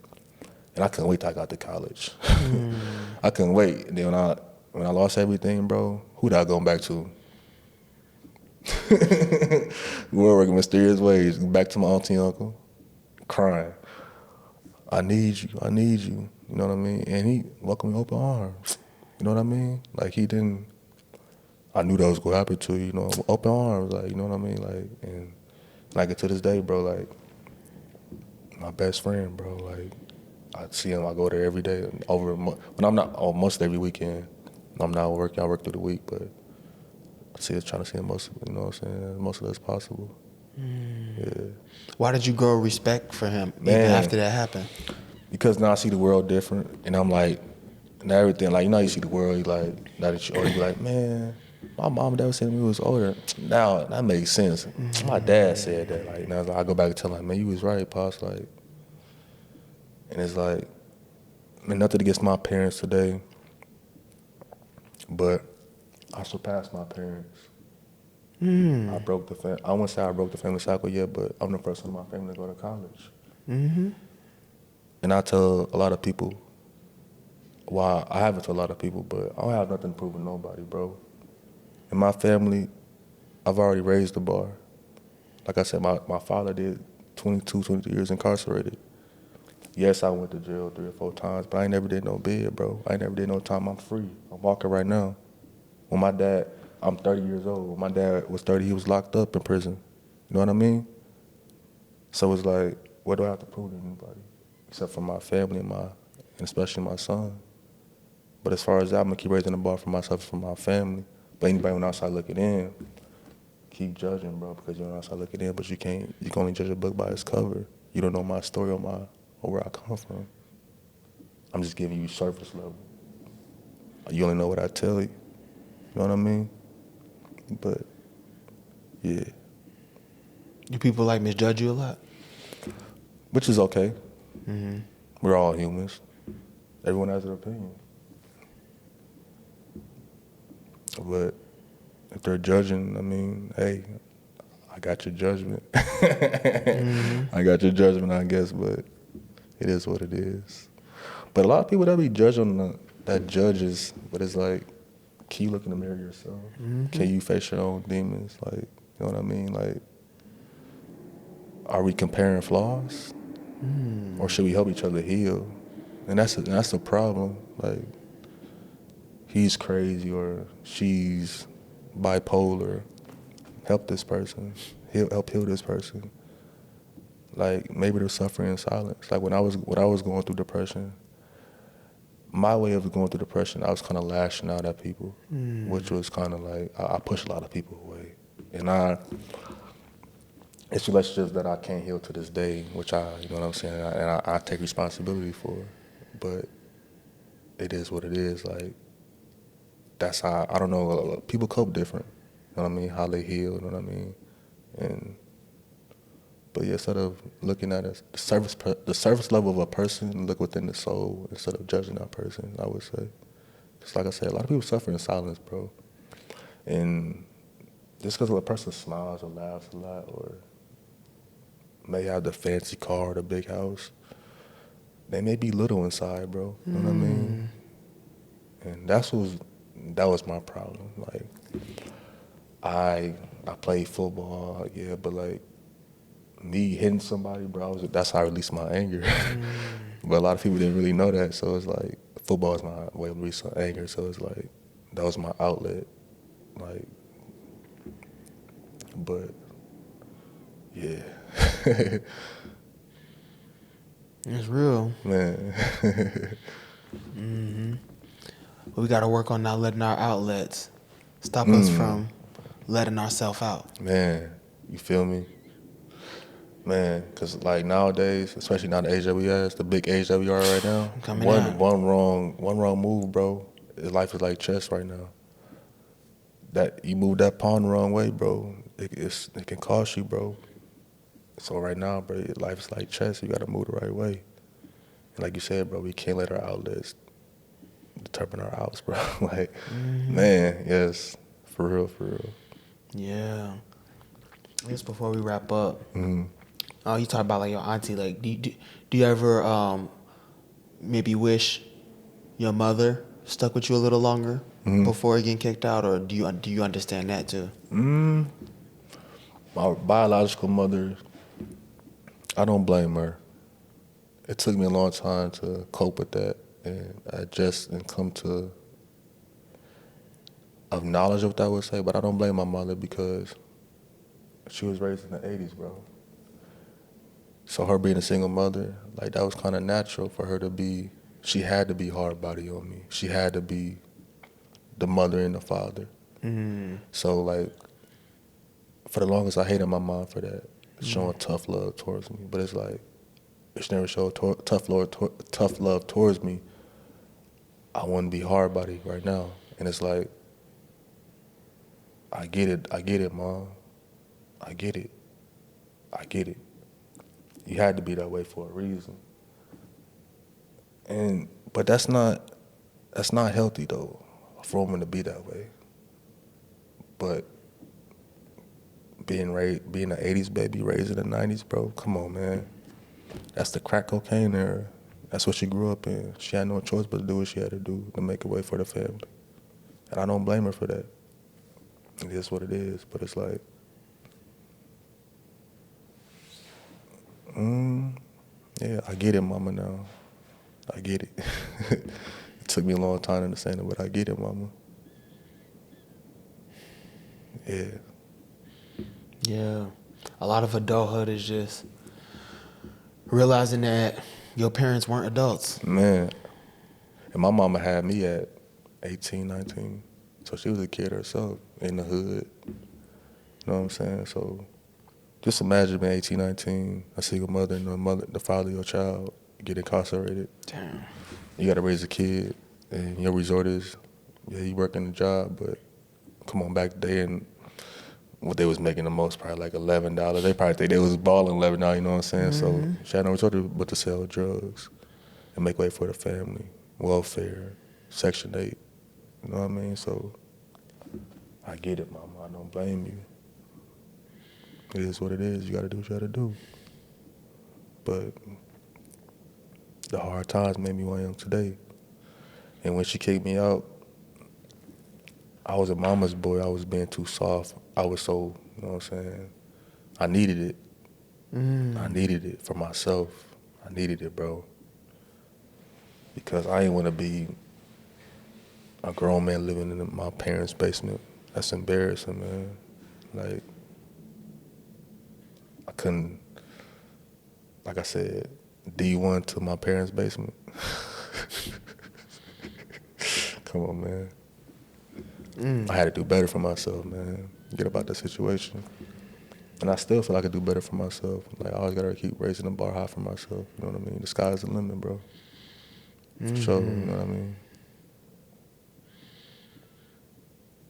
and I couldn't wait till I got to college. I couldn't wait. And then when I lost everything, bro, who did I go back to? We were working mysterious ways. Back to my auntie and uncle, crying. I need you. You know what I mean? And he welcomed me open arms. You know what I mean? Like, he didn't. I knew that was gonna happen to you. You know, open arms. Like, you know what I mean? Like, and like to this day, bro. Like, my best friend, bro. Like, I see him. I go there every day. When I'm not, almost every weekend. I'm not working. I work through the week, but I trying to see him most. You know what I'm saying? Most of that's possible. Yeah. Why did you grow respect for him Man, even after that happened? Because now I see the world different, and I'm like, and everything, like, you know how you see the world, you like, now that you're older, you be like, man, my mom and dad was saying to me when we was older. Now, that makes sense. My dad said that, like, now I go back and tell him, like, man, you was right, Pops, like, and it's like, I mean, nothing against my parents today, but I surpassed my parents. I broke the family. I wouldn't say I broke the family cycle yet, but I'm the first one in my family to go to college. And I tell a lot of people, I haven't told a lot of people, but I don't have nothing to prove to nobody, bro. In my family, I've already raised the bar. Like I said, my father did 22 years incarcerated. Yes, I went to jail 3 or 4 times, but I ain't never did no bid, bro. I ain't never did no time. I'm free. I'm walking right now. When my dad, I'm 30 years old. When my dad was 30, he was locked up in prison. You know what I mean? So it's like, what do I have to prove to anybody? Except for my family and and especially my son. But as far as that, I'm gonna keep raising the bar for myself and for my family. But anybody on the outside looking in, keep judging, bro, because you're on the outside looking in, but you can only judge a book by its cover. You don't know my story or where I come from. I'm just giving you surface level. You only know what I tell you. You know what I mean? But, yeah. Do people like misjudge you a lot? Which is okay. Mm-hmm. We're all humans. Everyone has their opinion. But if they're judging, I mean, hey, I got your judgment. Mm-hmm. I got your judgment, I guess, but it is what it is. But a lot of people that be judging that judges, but it's like, can you look in the mirror yourself? Mm-hmm. Can you face your own demons? Like, you know what I mean? Like, are we comparing flaws? Or should we help each other heal? And that's the problem. Like, he's crazy or she's bipolar. Help this person. Help heal this person. Like, maybe they're suffering in silence. Like, when I was going through depression, my way of going through depression, I was kind of lashing out at people, which was kind of like, I pushed a lot of people away. And it's relationships that I can't heal to this day, which you know what I'm saying, and I take responsibility for. But it is what it is. Like, that's how, I don't know, people cope different. You know what I mean? How they heal, you know what I mean? But yeah, instead of looking at it, the surface level of a person, look within the soul instead of judging that person, I would say. Just like I said, a lot of people suffer in silence, bro. And just because a person smiles or laughs a lot or may have the fancy car or the big house, they may be little inside, bro. You know what I mean? And that was my problem. Like, I played football, yeah, but like, me hitting somebody, bro, that's how I release my anger. But a lot of people didn't really know that, so it's like, football is my way of releasing anger, so it's like, that was my outlet. Like, but, yeah. It's real. Man. We got to work on not letting our outlets stop us from letting ourselves out. Man, you feel me? Man, because like nowadays, especially now the age that we at, the big age that we are right now, one wrong move, bro, life is like chess right now. That you move that pawn the wrong way, bro, it can cost you, bro. So right now, bro, life is like chess. You got to move the right way. And like you said, bro, we can't let our outlets determine our outs, bro. Like, man, yes, for real. Yeah. Just before we wrap up, you talk about like your auntie. Like, do you ever maybe wish your mother stuck with you a little longer before getting kicked out, or do you understand that too? My biological mother, I don't blame her. It took me a long time to cope with that and adjust and come to of knowledge of what I would say, but I don't blame my mother because she was raised in the 80s, bro. So her being a single mother, like, that was kind of natural for her to be, she had to be hard body on me. She had to be the mother and the father. So, like, for the longest, I hated my mom for that, showing tough love towards me. But it's like, if she never showed tough love towards me, I want to be hard body right now. And it's like, I get it, Mom. I get it. You had to be that way for a reason. But that's not healthy though, for a woman to be that way. But being an 80s baby, raised in the 90s, bro, come on, man. That's the crack cocaine era. That's what she grew up in. She had no choice but to do what she had to do to make a way for the family. And I don't blame her for that. It is what it is, but it's like, yeah, I get it, Mama, now. I get it. It took me a long time to understand it, but I get it, Mama. Yeah. Yeah. A lot of adulthood is just realizing that your parents weren't adults. Man, And my mama had me at 18, 19. So she was a kid herself in the hood. You know what I'm saying? So just imagine being 18, 19, a single mother and the father of your child get incarcerated. Damn. You got to raise a kid, and your resort is, yeah, you working the job, but come on, back then, and what they was making the most, probably like $11. They probably think they was balling $11, you know what I'm saying? So she had no resort but to sell drugs and make way for the family, welfare, Section 8, you know what I mean? So I get it, mama, I don't blame you. It is what it is, you got to do what you got to do. But the hard times made me who I am today. And when she kicked me out, I was a mama's boy. I was being too soft. I was so, you know what I'm saying? I needed it. I needed it for myself. I needed it, bro. Because I didn't want to be a grown man living in my parents' basement. That's embarrassing, man. Like, I couldn't, like I said, D1 to my parents' basement. Come on, man. I had to do better for myself, man. Get about the situation. And I still feel like I could do better for myself. Like, I always got to keep raising the bar high for myself. You know what I mean? The sky's the limit, bro. For sure, you know what I mean?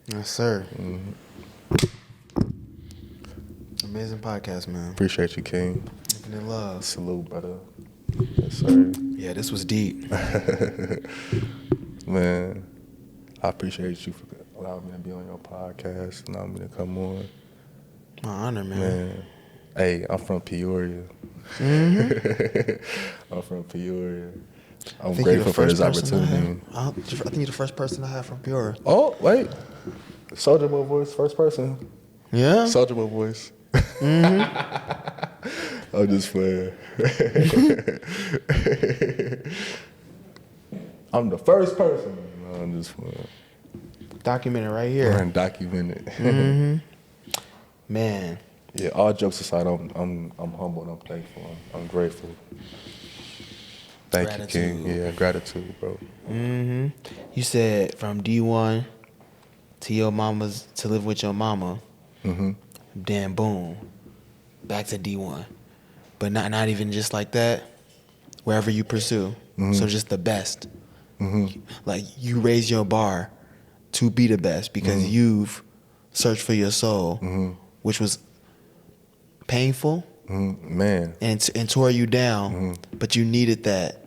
Yes, sir. Amazing podcast, man. Appreciate you, King. Infinite love. Salute, brother. Yes, sir. Yeah, this was deep. Man, I appreciate you for allowing me to be on your podcast, allowing me to come on. My honor, man. Man, hey, I'm from Peoria. I'm from Peoria. I'm grateful for this opportunity. I think you're the first person I have from Peoria. Oh, wait. Soldier Boy voice, first person. Yeah? Soldier Boy voice. I'm just playing. I'm the first person. No, I'm just playing. Documented right here. And documented. Man. Yeah, all jokes aside, I'm humble and I'm thankful. I'm grateful. Thank Gratitude. you, King. Yeah, gratitude, bro. You said from D1 to your mama's, to live with your mama. Then boom, back to D1. But not even just like that, wherever you pursue. So just the best. Like, you raise your bar to be the best because you've searched for your soul, which was painful, man, and tore you down, but you needed that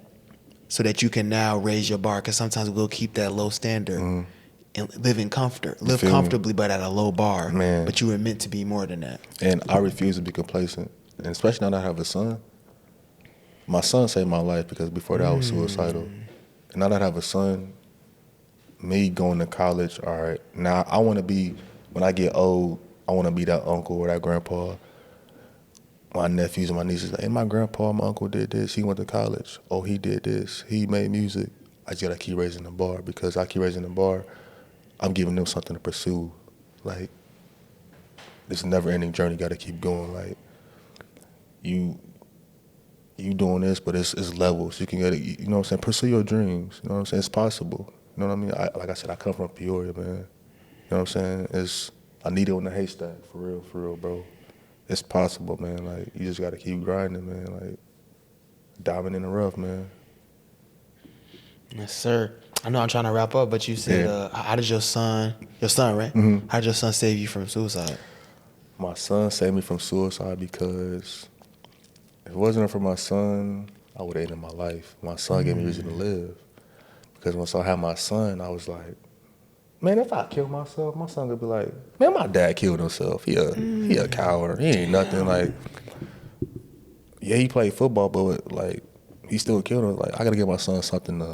so that you can now raise your bar, because sometimes we'll keep that low standard and live comfortably but at a low bar. Man. But you were meant to be more than that. And I refuse to be complacent, and especially now that I have a son. My son saved my life because before that I was suicidal. And now that I have a son, me going to college, all right, now I want to be, when I get old, I want to be that uncle or that grandpa. My nephews and my nieces, like, hey, my grandpa, my uncle did this. He went to college. Oh, he did this. He made music. I just got to keep raising the bar, because I keep raising the bar, I'm giving them something to pursue. Like, this never-ending journey, got to keep going. Like, you doing this, but it's levels. You can get it, you know what I'm saying? Pursue your dreams. You know what I'm saying? It's possible. You know what I mean? Like I said, I come from Peoria, man. You know what I'm saying? I need it on the haystack, for real, bro. It's possible, man. Like, you just got to keep grinding, man. Like, diamond in the rough, man. Yes, sir. I know I'm trying to wrap up, but you said, how did your son, right? How did your son save you from suicide? My son saved me from suicide because if it wasn't for my son, I would have ended my life. My son gave me reason to live. Because once I had my son, I was like, man, if I kill myself, my son could be like, man, my dad killed himself. He a coward. He ain't nothing. Like, yeah, he played football, but like, he still killed him. Like, I gotta give my son something to, you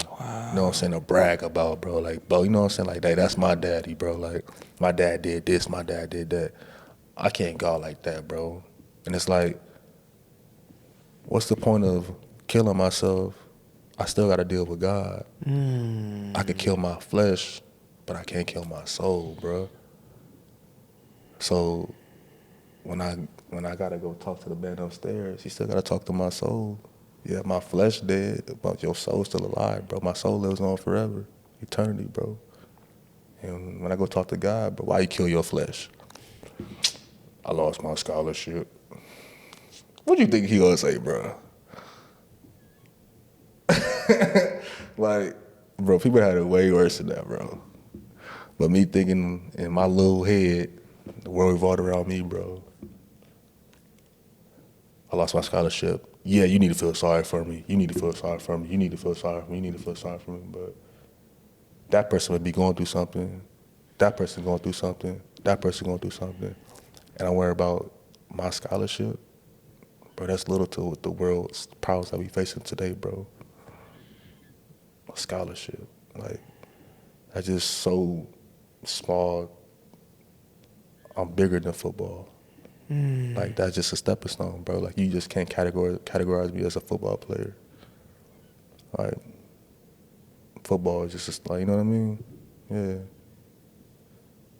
know what I'm saying, to brag about, bro. Like, bro, you know what I'm saying? Like, that's my daddy, bro. Like, my dad did this, my dad did that. I can't go like that, bro. And it's like, what's the point of killing myself? I still gotta deal with God. I could kill my flesh, but I can't kill my soul, bro. So when I gotta go talk to the man upstairs, he still gotta talk to my soul. Yeah, my flesh dead, but your soul's still alive, bro. My soul lives on forever, eternity, bro. And when I go talk to God, bro, why you kill your flesh? I lost my scholarship. What do you think he gonna say, bro? Like, bro, people had it way worse than that, bro. But me thinking in my little head, the world revolved around me, bro. I lost my scholarship. Yeah, you need to feel sorry for me. You need to feel sorry for me. You need to feel sorry for me. You need to feel sorry for me. But that person would be going through something. That person going through something. That person going through something. And I worry about my scholarship. Bro, that's little to what the world's problems that we facing today, bro. A scholarship. Like, that's just so small. I'm bigger than football. Like, that's just a stepping stone, bro. Like, you just can't categorize me as a football player. Like, football is just, like, you know what I mean? Yeah.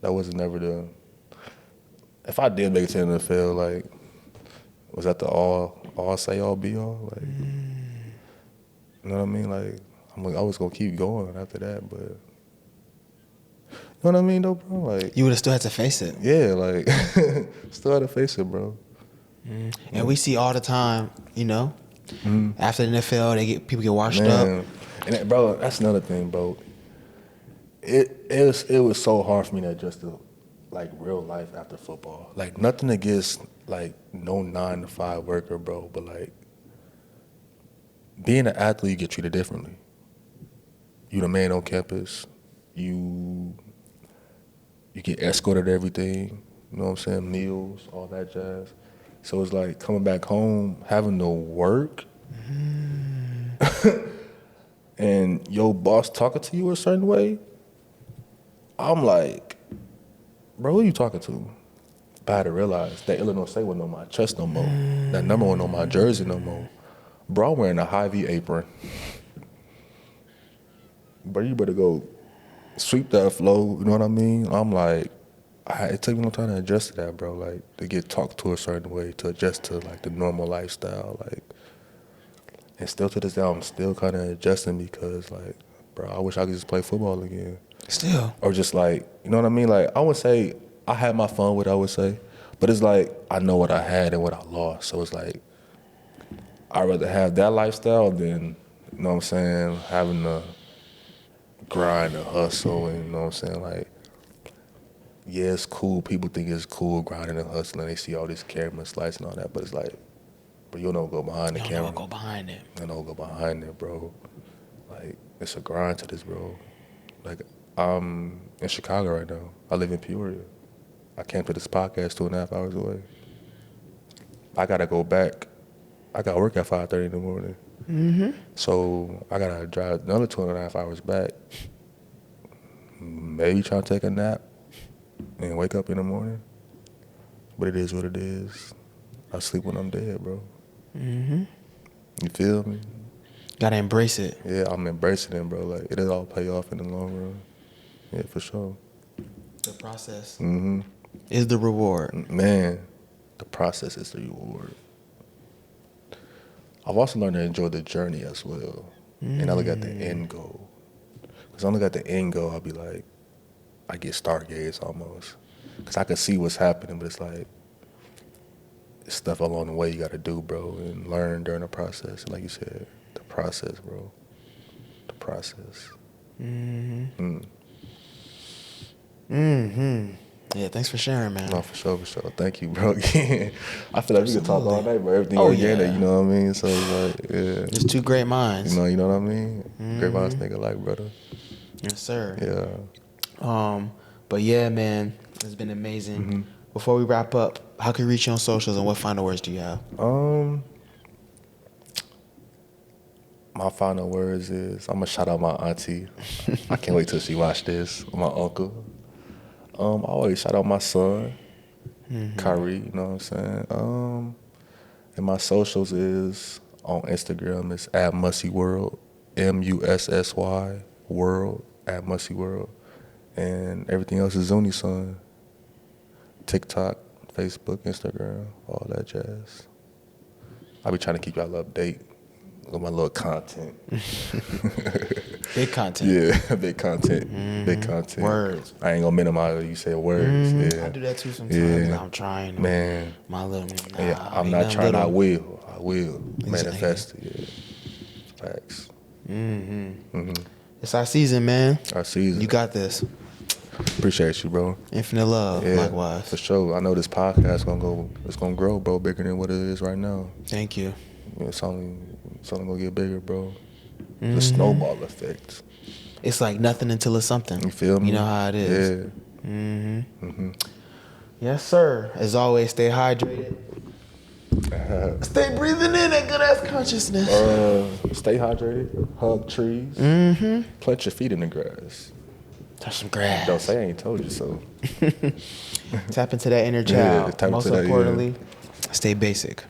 That wasn't never the... If I did make it to the NFL, like, was that the all say, all be all? Like, you know what I mean? Like, I was going to keep going after that, but... You know what I mean, though, bro? Like, You would have still had to face it. yeah, like, still had to face it, bro. And we see all the time, you know, after the NFL, people get washed up. Man, and that, bro, that's another thing, bro. It was so hard for me to adjust to like real life after football. Like nothing against like no 9-to-5 worker, bro, but like being an athlete, you get treated differently. You the man on campus. You get escorted to everything. You know what I'm saying? Meals, all that jazz. So it's like coming back home, having to work, and your boss talking to you a certain way. I'm like, bro, who you talking to? But I had to realize that Illinois State wasn't on my chest no more. That number wasn't on my jersey no more. Bro, I'm wearing a high-V apron. Bro, you better go sweep that flow, you know what I mean? I'm like, it took me a long time to adjust to that, bro. Like, to get talked to a certain way, to adjust to, like, the normal lifestyle. Like, and still to this day, I'm still kind of adjusting because, like, bro, I wish I could just play football again. Still. Or just, like, you know what I mean? Like, I would say I had my fun with it, I would say. But it's like, I know what I had and what I lost. So it's like, I'd rather have that lifestyle than, you know what I'm saying, having to grind and hustle and, you know what I'm saying, like, yeah, it's cool. People think it's cool grinding and hustling. They see all this camera slice and all that, but it's like, bro, you don't go behind the camera. You don't go behind it. You don't go behind it, bro. Like, it's a grind to this, bro. Like, I'm in Chicago right now. I live in Peoria. I came to this podcast 2.5 hours away. I gotta go back. I got work at 5:30 in the morning. So I gotta drive another 2.5 hours back. Maybe try to take a nap and wake up in the morning. But it is what it is. I sleep when I'm dead, bro. You feel me? Gotta embrace it. Yeah, I'm embracing it, bro. Like, it'll all pay off in the long run. Yeah, for sure. The process is the reward. Man, the process is the reward. I've also learned to enjoy the journey as well. And I look at the end goal. Because I look at the end goal, I'll be like, I get stargaze almost. Because I can see what's happening, but it's like, it's stuff along the way you got to do, bro, and learn during the process. Like you said, the process, bro. The process. Yeah, thanks for sharing, man. No, for sure, for sure. Thank you, bro. Again, I feel like we could talk all night, bro. Everything Oh, organic, yeah. you know what I mean? So it's like, yeah. Just two great minds. You know what I mean? Great minds think alike, brother. Yes, sir. Yeah. But yeah, man, it's been amazing. Before we wrap up, how can we reach you on socials and what final words do you have? My final words is, I'm gonna shout out my auntie. I can't wait till she watch this. My uncle. I always shout out my son, Kyrie, you know what I'm saying? And my socials is, on Instagram, it's @MussyWorld, MUSSY World, @MussyWorld. And everything else is ZoonySon. TikTok, Facebook, Instagram, all that jazz. I be trying to keep y'all update. my little content. Big content. Yeah, big content. Big content. Words. I ain't gonna minimize it. You say words. Yeah. I do that too sometimes. Yeah. Like, I'm trying. Man. My little. Nah, Yeah, I'm ain't not nothing trying. little. I will manifest it. Yeah. Facts. It's our season, man. Our season. You got this. Appreciate you, bro. Infinite love. Yeah, Likewise. for sure. I know this podcast it's gonna grow, bro, bigger than what it is right now. Thank you. It's only gonna get bigger, bro. The snowball effect. It's like nothing until it's something. You feel me? You know how it is. Yeah. Yes, sir. As always, stay hydrated. Stay breathing in that good ass consciousness. Stay hydrated. Hug trees. Plant your feet in the grass. Touch some grass. Don't say I ain't told you so. Tap into that inner child. tap Most into that, importantly, stay basic.